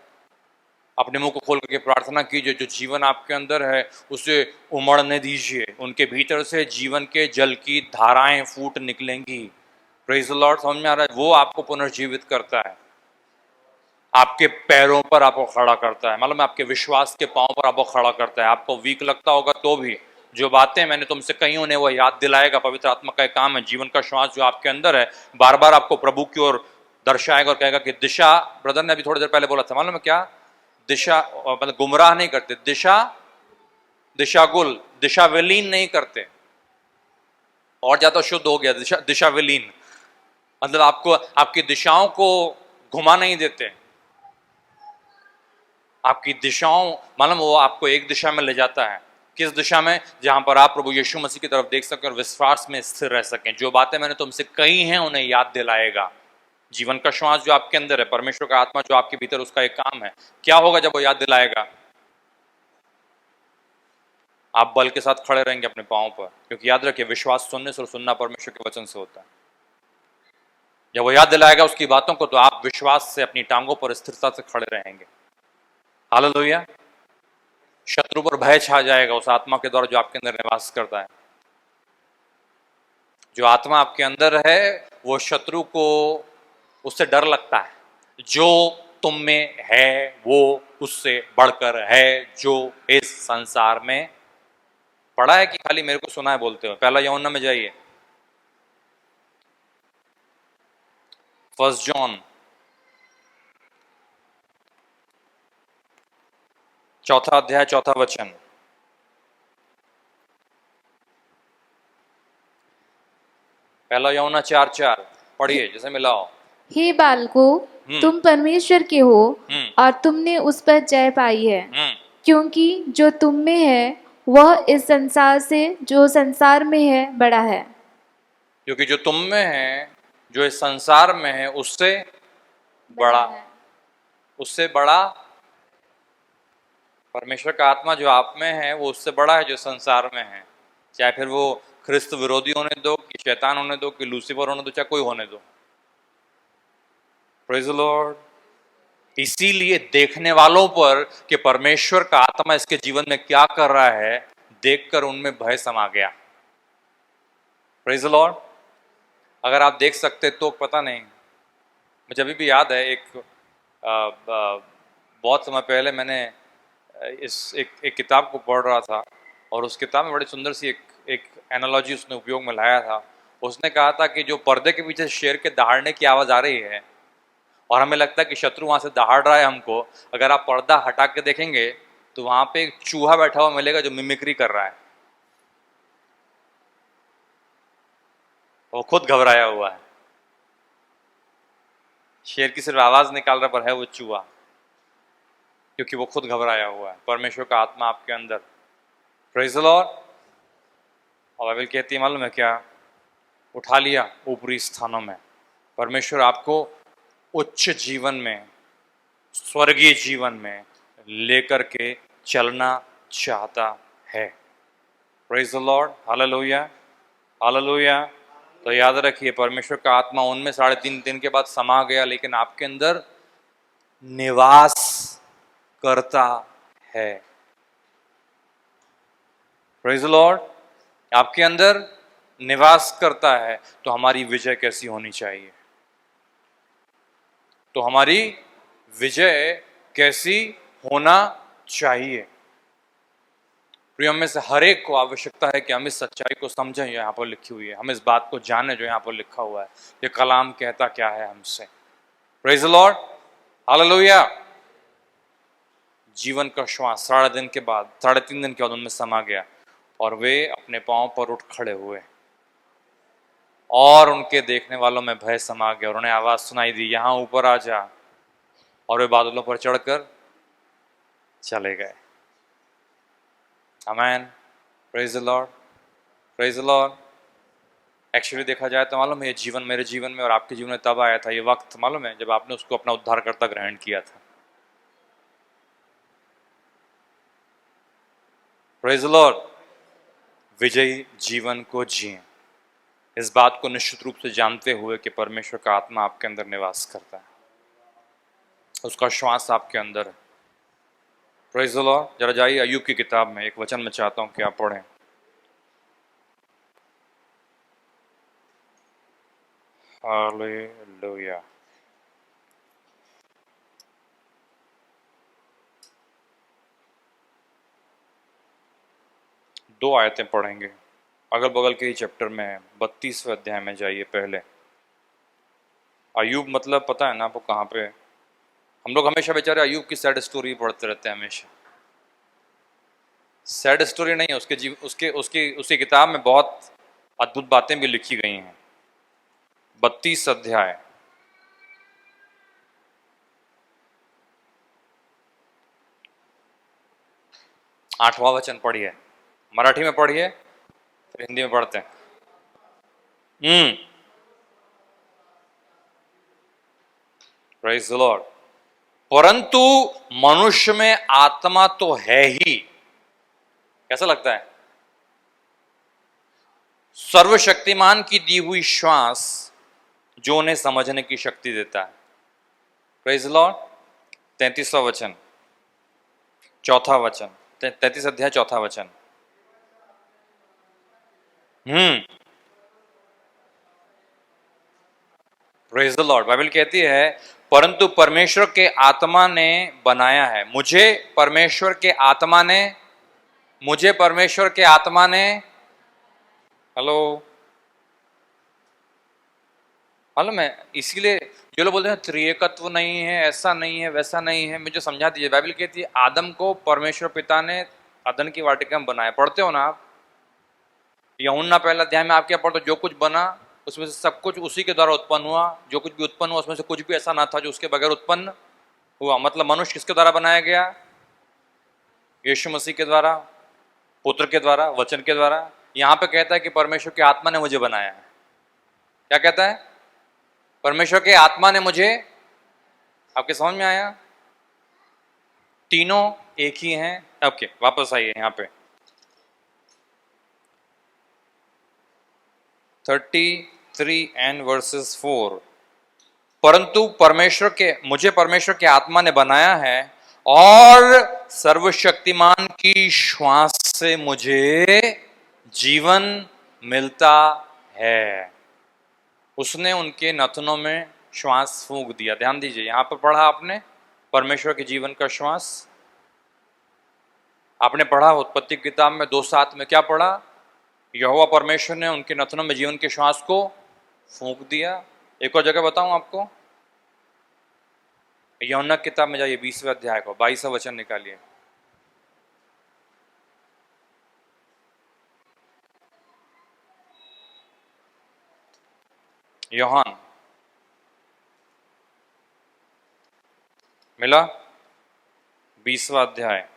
अपने मुंह को खोल करके प्रार्थना कीजिए। जो जीवन आपके अंदर है उसे उमड़ने दीजिए, उनके भीतर से जीवन के जल की धाराएं फूट निकलेंगी। Praise the Lord. समझ में आ रहा है? वो आपको पुनर्जीवित करता है, आपके पैरों पर आपको खड़ा करता है, मालूम है, आपके विश्वास के पांव पर आपको खड़ा करता है। आपको वीक लगता होगा तो भी जो बातें मैंने तुमसे कही उन्हें वो याद दिलाएगा। पवित्र आत्मा का एक काम है, जीवन का श्वास जो आपके अंदर है बार बार आपको प्रभु की ओर दर्शाएगा और कहेगा कि दिशा, ब्रदर ने अभी थोड़ी देर पहले बोला था, मालूम है क्या? दिशा मतलब गुमराह नहीं करते, दिशागुल, दिशा विलीन नहीं करते। और ज्यादा शुद्ध हो गया, दिशा विलीन मतलब आपको आपकी दिशाओं को घुमा नहीं देते। आपकी दिशाओं मालूम, वो आपको एक दिशा में ले जाता है। किस दिशा में? जहां पर आप प्रभु यीशु मसीह की तरफ देख सकें और विश्वास में स्थिर रह सकें। जो बातें मैंने तुमसे कही हैं उन्हें याद दिलाएगा। जीवन का श्वास जो आपके अंदर है, परमेश्वर का आत्मा जो आपके भीतर, उसका एक काम है। क्या होगा जब वो याद दिलाएगा? आप बल के साथ खड़े रहेंगे अपने पांव पर, क्योंकि याद रखिए विश्वास सुनने से और सुनना परमेश्वर के वचन से होता है। जब वो याद दिलाएगा उसकी बातों को, तो आप विश्वास से अपनी टांगों पर स्थिरता से खड़े रहेंगे। हालेलुया। शत्रु पर भय छा जाएगा उस आत्मा के द्वारा जो आपके अंदर निवास करता है। जो आत्मा आपके अंदर है वो शत्रु को, उससे डर लगता है। जो तुम में है वो उससे बढ़कर है जो इस संसार में। पढ़ा है कि खाली मेरे को सुना है बोलते हो? पहला यूहन्ना में जाइए, 1 जॉन 4 अध्याय 4 वचन। पहला यूहन्ना 4:4 पढ़िए, जैसे मिलाओ। हे बालकों, तुम परमेश्वर के हो और तुमने उस पर जय पाई है, क्योंकि जो तुम में है वह इस संसार से जो संसार में है बड़ा है। क्योंकि जो तुम में है, जो इस संसार में है, उससे बड़ा, उससे बड़ा परमेश्वर का आत्मा जो आप में है वो उससे बड़ा है जो संसार में है। चाहे फिर वो ख्रिस्त विरोधी होने दो, कि शैतान होने दो, कि लूसीफर होने दो, चाहे कोई होने दो। Praise the Lord. इसीलिए देखने वालों पर कि परमेश्वर का आत्मा इसके जीवन में क्या कर रहा है, देखकर उनमें भय समा गया। Praise the Lord. अगर आप देख सकते तो पता नहीं, मुझे अभी भी याद है एक बहुत समय पहले मैंने एक किताब को पढ़ रहा था और उस किताब में बड़ी सुंदर सी एक एनालॉजी उसने उपयोग में लाया था। उसने कहा था कि जो पर्दे के पीछे शेर के दहाड़ने की आवाज़ आ रही है और हमें लगता है कि शत्रु वहाँ से दहाड़ रहा है हमको, अगर आप पर्दा हटा के देखेंगे तो वहाँ पे एक चूहा बैठा हुआ मिलेगा जो मिमिक्री कर रहा है। वो खुद घबराया हुआ है, शेर की सिर्फ आवाज़ निकाल रहा पर है वो चूहा, क्योंकि वो खुद घबराया हुआ है। परमेश्वर का आत्मा आपके अंदर। Praise the Lord. और बाइबल कहती है मालूम है क्या? उठा लिया ऊपरी स्थानों में। परमेश्वर आपको उच्च जीवन में, स्वर्गीय जीवन में लेकर के चलना चाहता है। Praise the Lord. Hallelujah, hallelujah. तो याद रखिए परमेश्वर का आत्मा उनमें 3.5 दिन के बाद समा गया, लेकिन आपके अंदर निवास करता है। Praise the Lord. आपके अंदर निवास करता है। तो हमारी विजय कैसी होनी चाहिए? तो हमारी विजय कैसी होना चाहिए? प्रिय, में से हर एक को आवश्यकता है कि हम इस सच्चाई को समझें, यहाँ पर लिखी हुई है, हम इस बात को जाने जो यहाँ पर लिखा हुआ है। ये कलाम कहता क्या है हमसे। Praise the Lord, hallelujah. जीवन का श्वास 3.5 दिन के बाद 3.5 दिन के बाद उनमें समा गया और वे अपने पांव पर उठ खड़े हुए और उनके देखने वालों में भय समा गया और उन्हें आवाज सुनाई दी, यहाँ ऊपर आ जा। और वे बादलों पर चढ़कर चले गए। Amen, praise the lord, praise the lord. Actually देखा जाए तो मालूम है ये जीवन मेरे जीवन में और आपके जीवन में तब आया था, ये वक्त मालूम है जब आपने उसको अपना उद्धारकर्ता ग्रहण किया था। Praise the Lord. विजयी जीवन को जिए, इस बात को निश्चित रूप से जानते हुए कि परमेश्वर का आत्मा आपके अंदर निवास करता है, उसका श्वास आपके अंदर है। Praise the Lord. जरा जाइए अय्यूब की किताब में, एक वचन में चाहता हूं कि आप पढ़ें। हालेलुया। दो आयतें पढ़ेंगे, अगल बगल के ही चैप्टर में 32वें अध्याय में जाइए पहले। अय्यूब मतलब पता है ना आपको कहाँ पे? हम लोग हमेशा बेचारे अय्यूब की सैड स्टोरी पढ़ते रहते हैं हमेशा। सैड स्टोरी नहीं है, उसकी किताब में बहुत अद्भुत बातें भी लिखी गई हैं। 32 अध्याय, आठवां वचन पढ़िए, मराठी में पढ़िए फिर हिंदी में पढ़ते हैं। Praise the Lord. परंतु मनुष्य में आत्मा तो है ही, कैसा लगता है? सर्वशक्तिमान की दी हुई श्वास जो उन्हें समझने की शक्ति देता है। Praise the Lord. 33वां वचन, चौथा वचन, 33 अध्याय चौथा वचन। Praise the Lord. बाइबल कहती है परंतु परमेश्वर के आत्मा ने बनाया है, मुझे परमेश्वर के आत्मा ने हेलो, मालूम है? इसीलिए जो लोग बोलते हैं त्रिएकत्व नहीं है, ऐसा नहीं है, वैसा नहीं है, मुझे समझा दीजिए। बाइबल कहती है आदम को परमेश्वर पिता ने अदन की वाटिका में बनाया। पढ़ते हो ना आप? यूहन्ना पहला अध्याय में आप क्या पढ़ते हो? जो कुछ बना उसमें से सब कुछ उसी के द्वारा उत्पन्न हुआ, जो कुछ भी उत्पन्न हुआ उसमें से कुछ भी ऐसा ना था जो उसके बगैर उत्पन्न हुआ। मतलब मनुष्य किसके द्वारा बनाया गया? यीशु मसीह के द्वारा, पुत्र के द्वारा, वचन के द्वारा। यहां पे कहता है कि परमेश्वर की आत्मा ने मुझे बनाया है। क्या कहता है? परमेश्वर के आत्मा ने मुझे। आपके समझ में आया? तीनों एक ही हैं। ओके, वापस आइए यहां पे 33 and verses 4। परंतु मुझे परमेश्वर के आत्मा ने बनाया है और सर्वशक्तिमान की श्वास से मुझे जीवन मिलता है। उसने उनके नथनों में श्वास फूंक दिया। ध्यान दीजिए, यहां पर पढ़ा आपने परमेश्वर के जीवन का श्वास। आपने पढ़ा उत्पत्ति किताब में 2:7 में क्या पढ़ा? यहोवा परमेश्वर ने उनके नथनों में जीवन के श्वास को फूंक दिया। एक और जगह बताऊं आपको, यूहन्ना किताब में जाइए 20वें अध्याय को 22वां वचन निकालिए। यूहन्ना मिला 20वां अध्याय,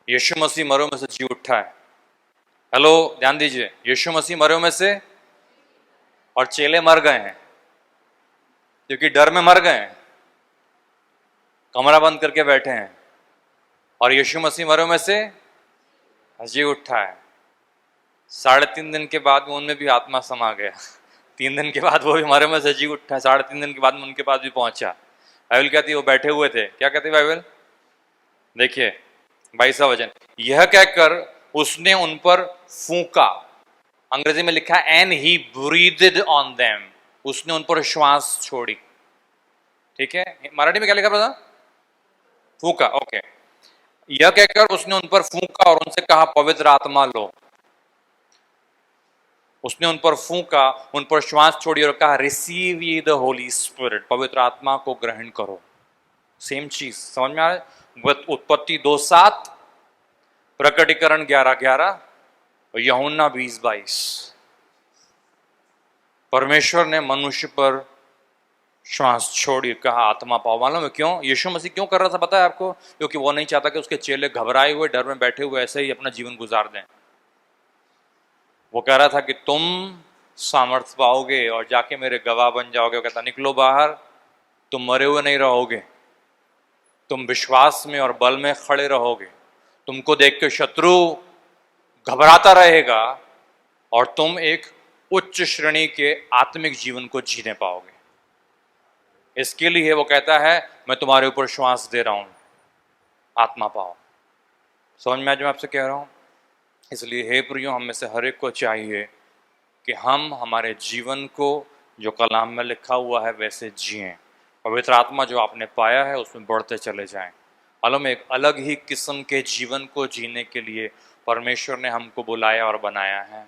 यीशु मसीह मरों में से जी उठा है। हेलो, ध्यान दीजिए, यीशु मसीह मरों में से, और चेले मर गए हैं क्योंकि डर में मर गए हैं, कमरा बंद करके बैठे हैं। और यीशु मसीह मरों में से जी उठा है। 3.5 दिन के बाद में उनमें भी आत्मा समा गया। 3 दिन के बाद वो भी मरों में से जी उठा है। 3.5 दिन के बाद में उनके पास भी पहुंचा। बाइबल कहती है वो बैठे हुए थे। क्या कहती है बाइबल? देखिए 22वां वचन, यह कहकर उसने उन पर फूंका। अंग्रेजी में लिखा है and he breathed on them, उसने उन पर श्वास छोड़ी। ठीक है, मराठी में क्या लिखा था? फूंका। ओके, यह कहकर उसने उन पर फूंका और उनसे कहा पवित्र आत्मा लो। उसने उन पर फूंका, उन पर श्वास छोड़ी और कहा रिसीव ये द होली स्पिरिट, पवित्र आत्मा को ग्रहण करो। सेम चीज समझ में आ रहा है? उत्पत्ति 2:7, प्रकटीकरण 11:11 और यूहन्ना 20:22। परमेश्वर ने मनुष्य पर श्वास छोड़ी, कहा आत्मा पाओ। मालूम है क्यों यीशु मसीह क्यों कर रहा था पता है आपको? क्योंकि वो नहीं चाहता कि उसके चेले घबराए हुए डर में बैठे हुए ऐसे ही अपना जीवन गुजार दें। वो कह रहा था कि तुम सामर्थ्य पाओगे और जाके मेरे गवाह बन जाओगे। वो कहता निकलो बाहर, तुम मरे हुए नहीं रहोगे, तुम विश्वास में और बल में खड़े रहोगे, तुमको देख के शत्रु घबराता रहेगा और तुम एक उच्च श्रेणी के आत्मिक जीवन को जीने पाओगे। इसके लिए वो कहता है मैं तुम्हारे ऊपर श्वास दे रहा हूं, आत्मा पाओ। समझ में आज मैं आपसे कह रहा हूं? इसलिए हे प्रियो, हम में से हर एक को चाहिए कि हम हमारे जीवन को जो कलाम में लिखा हुआ है वैसे जिएं। पवित्र आत्मा जो आपने पाया है उसमें बढ़ते चले जाएं। मालूम एक अलग ही किस्म के जीवन को जीने के लिए परमेश्वर ने हमको बुलाया और बनाया है।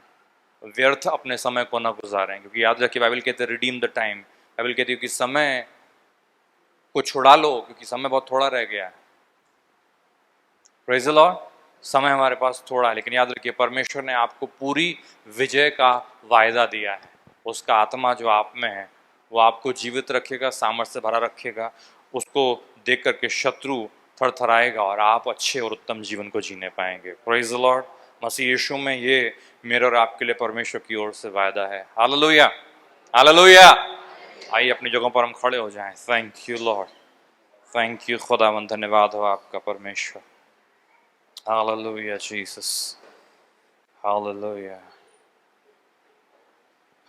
व्यर्थ अपने समय को ना गुजारें, क्योंकि याद रखिए बाइबल कहते हैं रिडीम द टाइम। बाइबल कहती है कि समय को छुड़ा लो, क्योंकि समय बहुत थोड़ा रह गया है। Praise the Lord. समय हमारे पास थोड़ा है, लेकिन याद रखिए परमेश्वर ने आपको पूरी विजय का वायदा दिया है। उसका आत्मा जो आप में है वो आपको जीवित रखेगा, सामर्थ्य से भरा रखेगा। उसको देख करके शत्रु थरथराएगा और आप अच्छे और उत्तम जीवन को जीने पाएंगे। Praise the lord. Masih Yeshu में ये मेरे और आपके लिए परमेश्वर की ओर से वायदा है। Hallelujah, hallelujah. आइए अपनी जगहों पर हम खड़े हो जाएं। Thank you Lord, thank you खुदावंद, धन्यवाद हो आपका परमेश्वर। Hallelujah Jesus, hallelujah,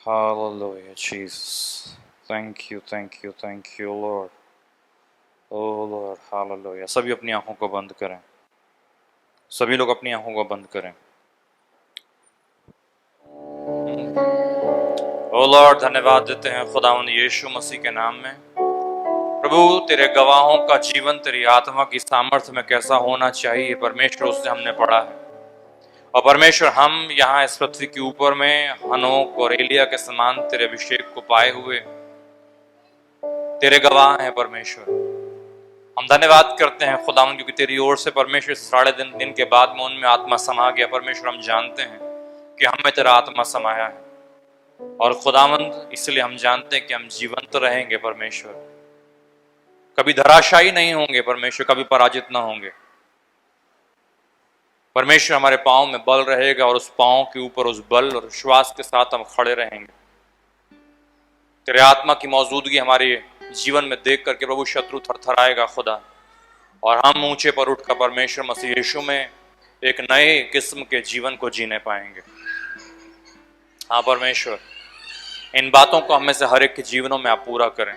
hallelujah Jesus. Thank you, thank you, thank you Lord. Oh Lord, hallelujah. सभी अपनी आंखों को बंद करें, सभी लोग अपनी आंखों को बंद करें। ओ लॉर्ड, धन्यवाद देते हैं खुदावंद यीशु मसीह के नाम में। प्रभु तेरे गवाहों का जीवन तेरी आत्मा की सामर्थ्य में कैसा होना चाहिए परमेश्वर, उससे हमने पढ़ा है। और परमेश्वर हम यहाँ इस पृथ्वी के ऊपर में हनोक और एलिया के समान तेरे अभिषेक को पाए हुए तेरे गवाह हैं परमेश्वर। हम धन्यवाद करते हैं खुदावंद, क्योंकि तेरी ओर से परमेश्वर 3.5 दिन के बाद में उनमें आत्मा समा गया। परमेश्वर हम जानते हैं कि हमें तेरा आत्मा समाया है, और खुदावंद इसलिए हम जानते हैं कि हम जीवंत रहेंगे परमेश्वर, कभी धराशायी नहीं होंगे परमेश्वर, कभी पराजित ना होंगे परमेश्वर। हमारे पांव में बल रहेगा और उस पांव के ऊपर उस बल और विश्वास के साथ हम खड़े रहेंगे। तेरे आत्मा की मौजूदगी हमारे जीवन में देख करके प्रभु शत्रु थरथराएगा खुदा, और हम ऊंचे पर उठकर परमेश्वर मसीह यीशु में एक नए किस्म के जीवन को जीने पाएंगे। हाँ परमेश्वर, इन बातों को हमें से हर एक के जीवनों में आप पूरा करें।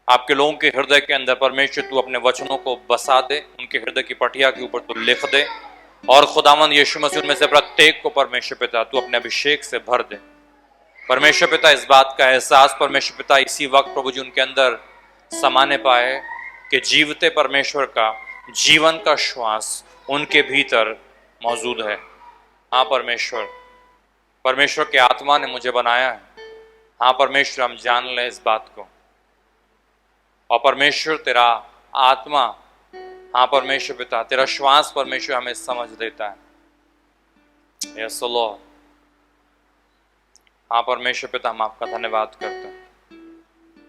आपके लोगों के हृदय के अंदर परमेश्वर तू अपने वचनों को बसा दे, उनके हृदय की पटिया के ऊपर तू लिख दे, और खुदावंद यीशु मसीह उनमें से प्रत्येक को परमेश्वर पिता तू अपने अभिषेक से भर दे। परमेश्वर पिता इस बात का एहसास परमेश्वर पिता इसी वक्त प्रभु जी उनके अंदर समाने पाए कि जीवते परमेश्वर का जीवन का श्वास उनके भीतर मौजूद है। हाँ परमेश्वर, परमेश्वर के आत्मा ने मुझे बनाया है। हाँ परमेश्वर, हम जान लें इस बात को, और परमेश्वर तेरा आत्मा, हाँ परमेश्वर पिता तेरा श्वास परमेश्वर हमें समझ देता है। Yes Lord. हाँ परमेश्वर पिता, हम आपका धन्यवाद करते हैं,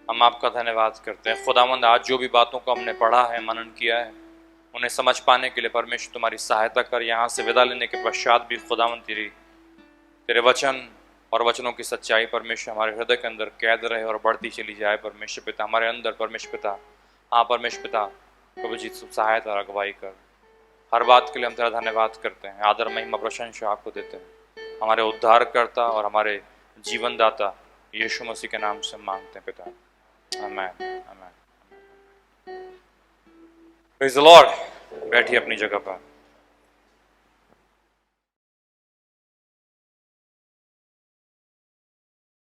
हम आपका धन्यवाद करते हैं खुदावंद। आज जो भी बातों को हमने पढ़ा है, मनन किया है, उन्हें समझ पाने के लिए परमेश्वर तुम्हारी सहायता कर। यहाँ से विदा लेने के पश्चात भी खुदावंद तेरे वचन और वचनों की सच्चाई परमेश्वर हमारे हृदय के अंदर कैद रहे और बढ़ती चली जाए परमेश्वर पिता हमारे अंदर। परमेश्वर पिता, हाँ परमेश्वर पिता, प्रभु जी सहायता और अगुवाई कर। हर बात के लिए हम तेरा धन्यवाद करते हैं, आदर महिमा प्रशंसा आपको देते हैं। हमारे उद्धारकर्ता और हमारे जीवन दाता यीशु मसीह के नाम से मांगते हैं पिता, आमीन, आमीन। Praise the Lord. बैठिए अपनी जगह पर।